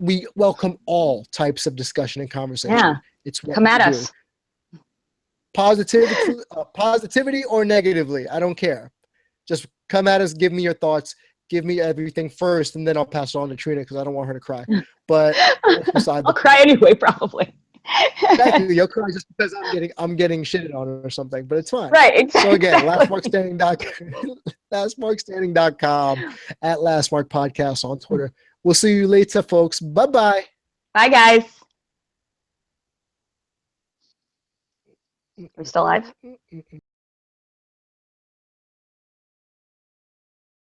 we welcome all types of discussion and conversation. Yeah. It's what Come at we us. do. Positivity or negatively, I don't care. Just come at us, give me your thoughts, give me everything first, and then I'll pass it on to Trina because I don't want her to cry. But I'll cry anyway, probably. Exactly, you'll cry just because I'm getting shitted on or something, but it's fine. Right, exactly. So again, lastmarkstanding.com, at Lastmark Podcast on Twitter. We'll see you later, folks. Bye-bye. Bye, guys. Are we still live?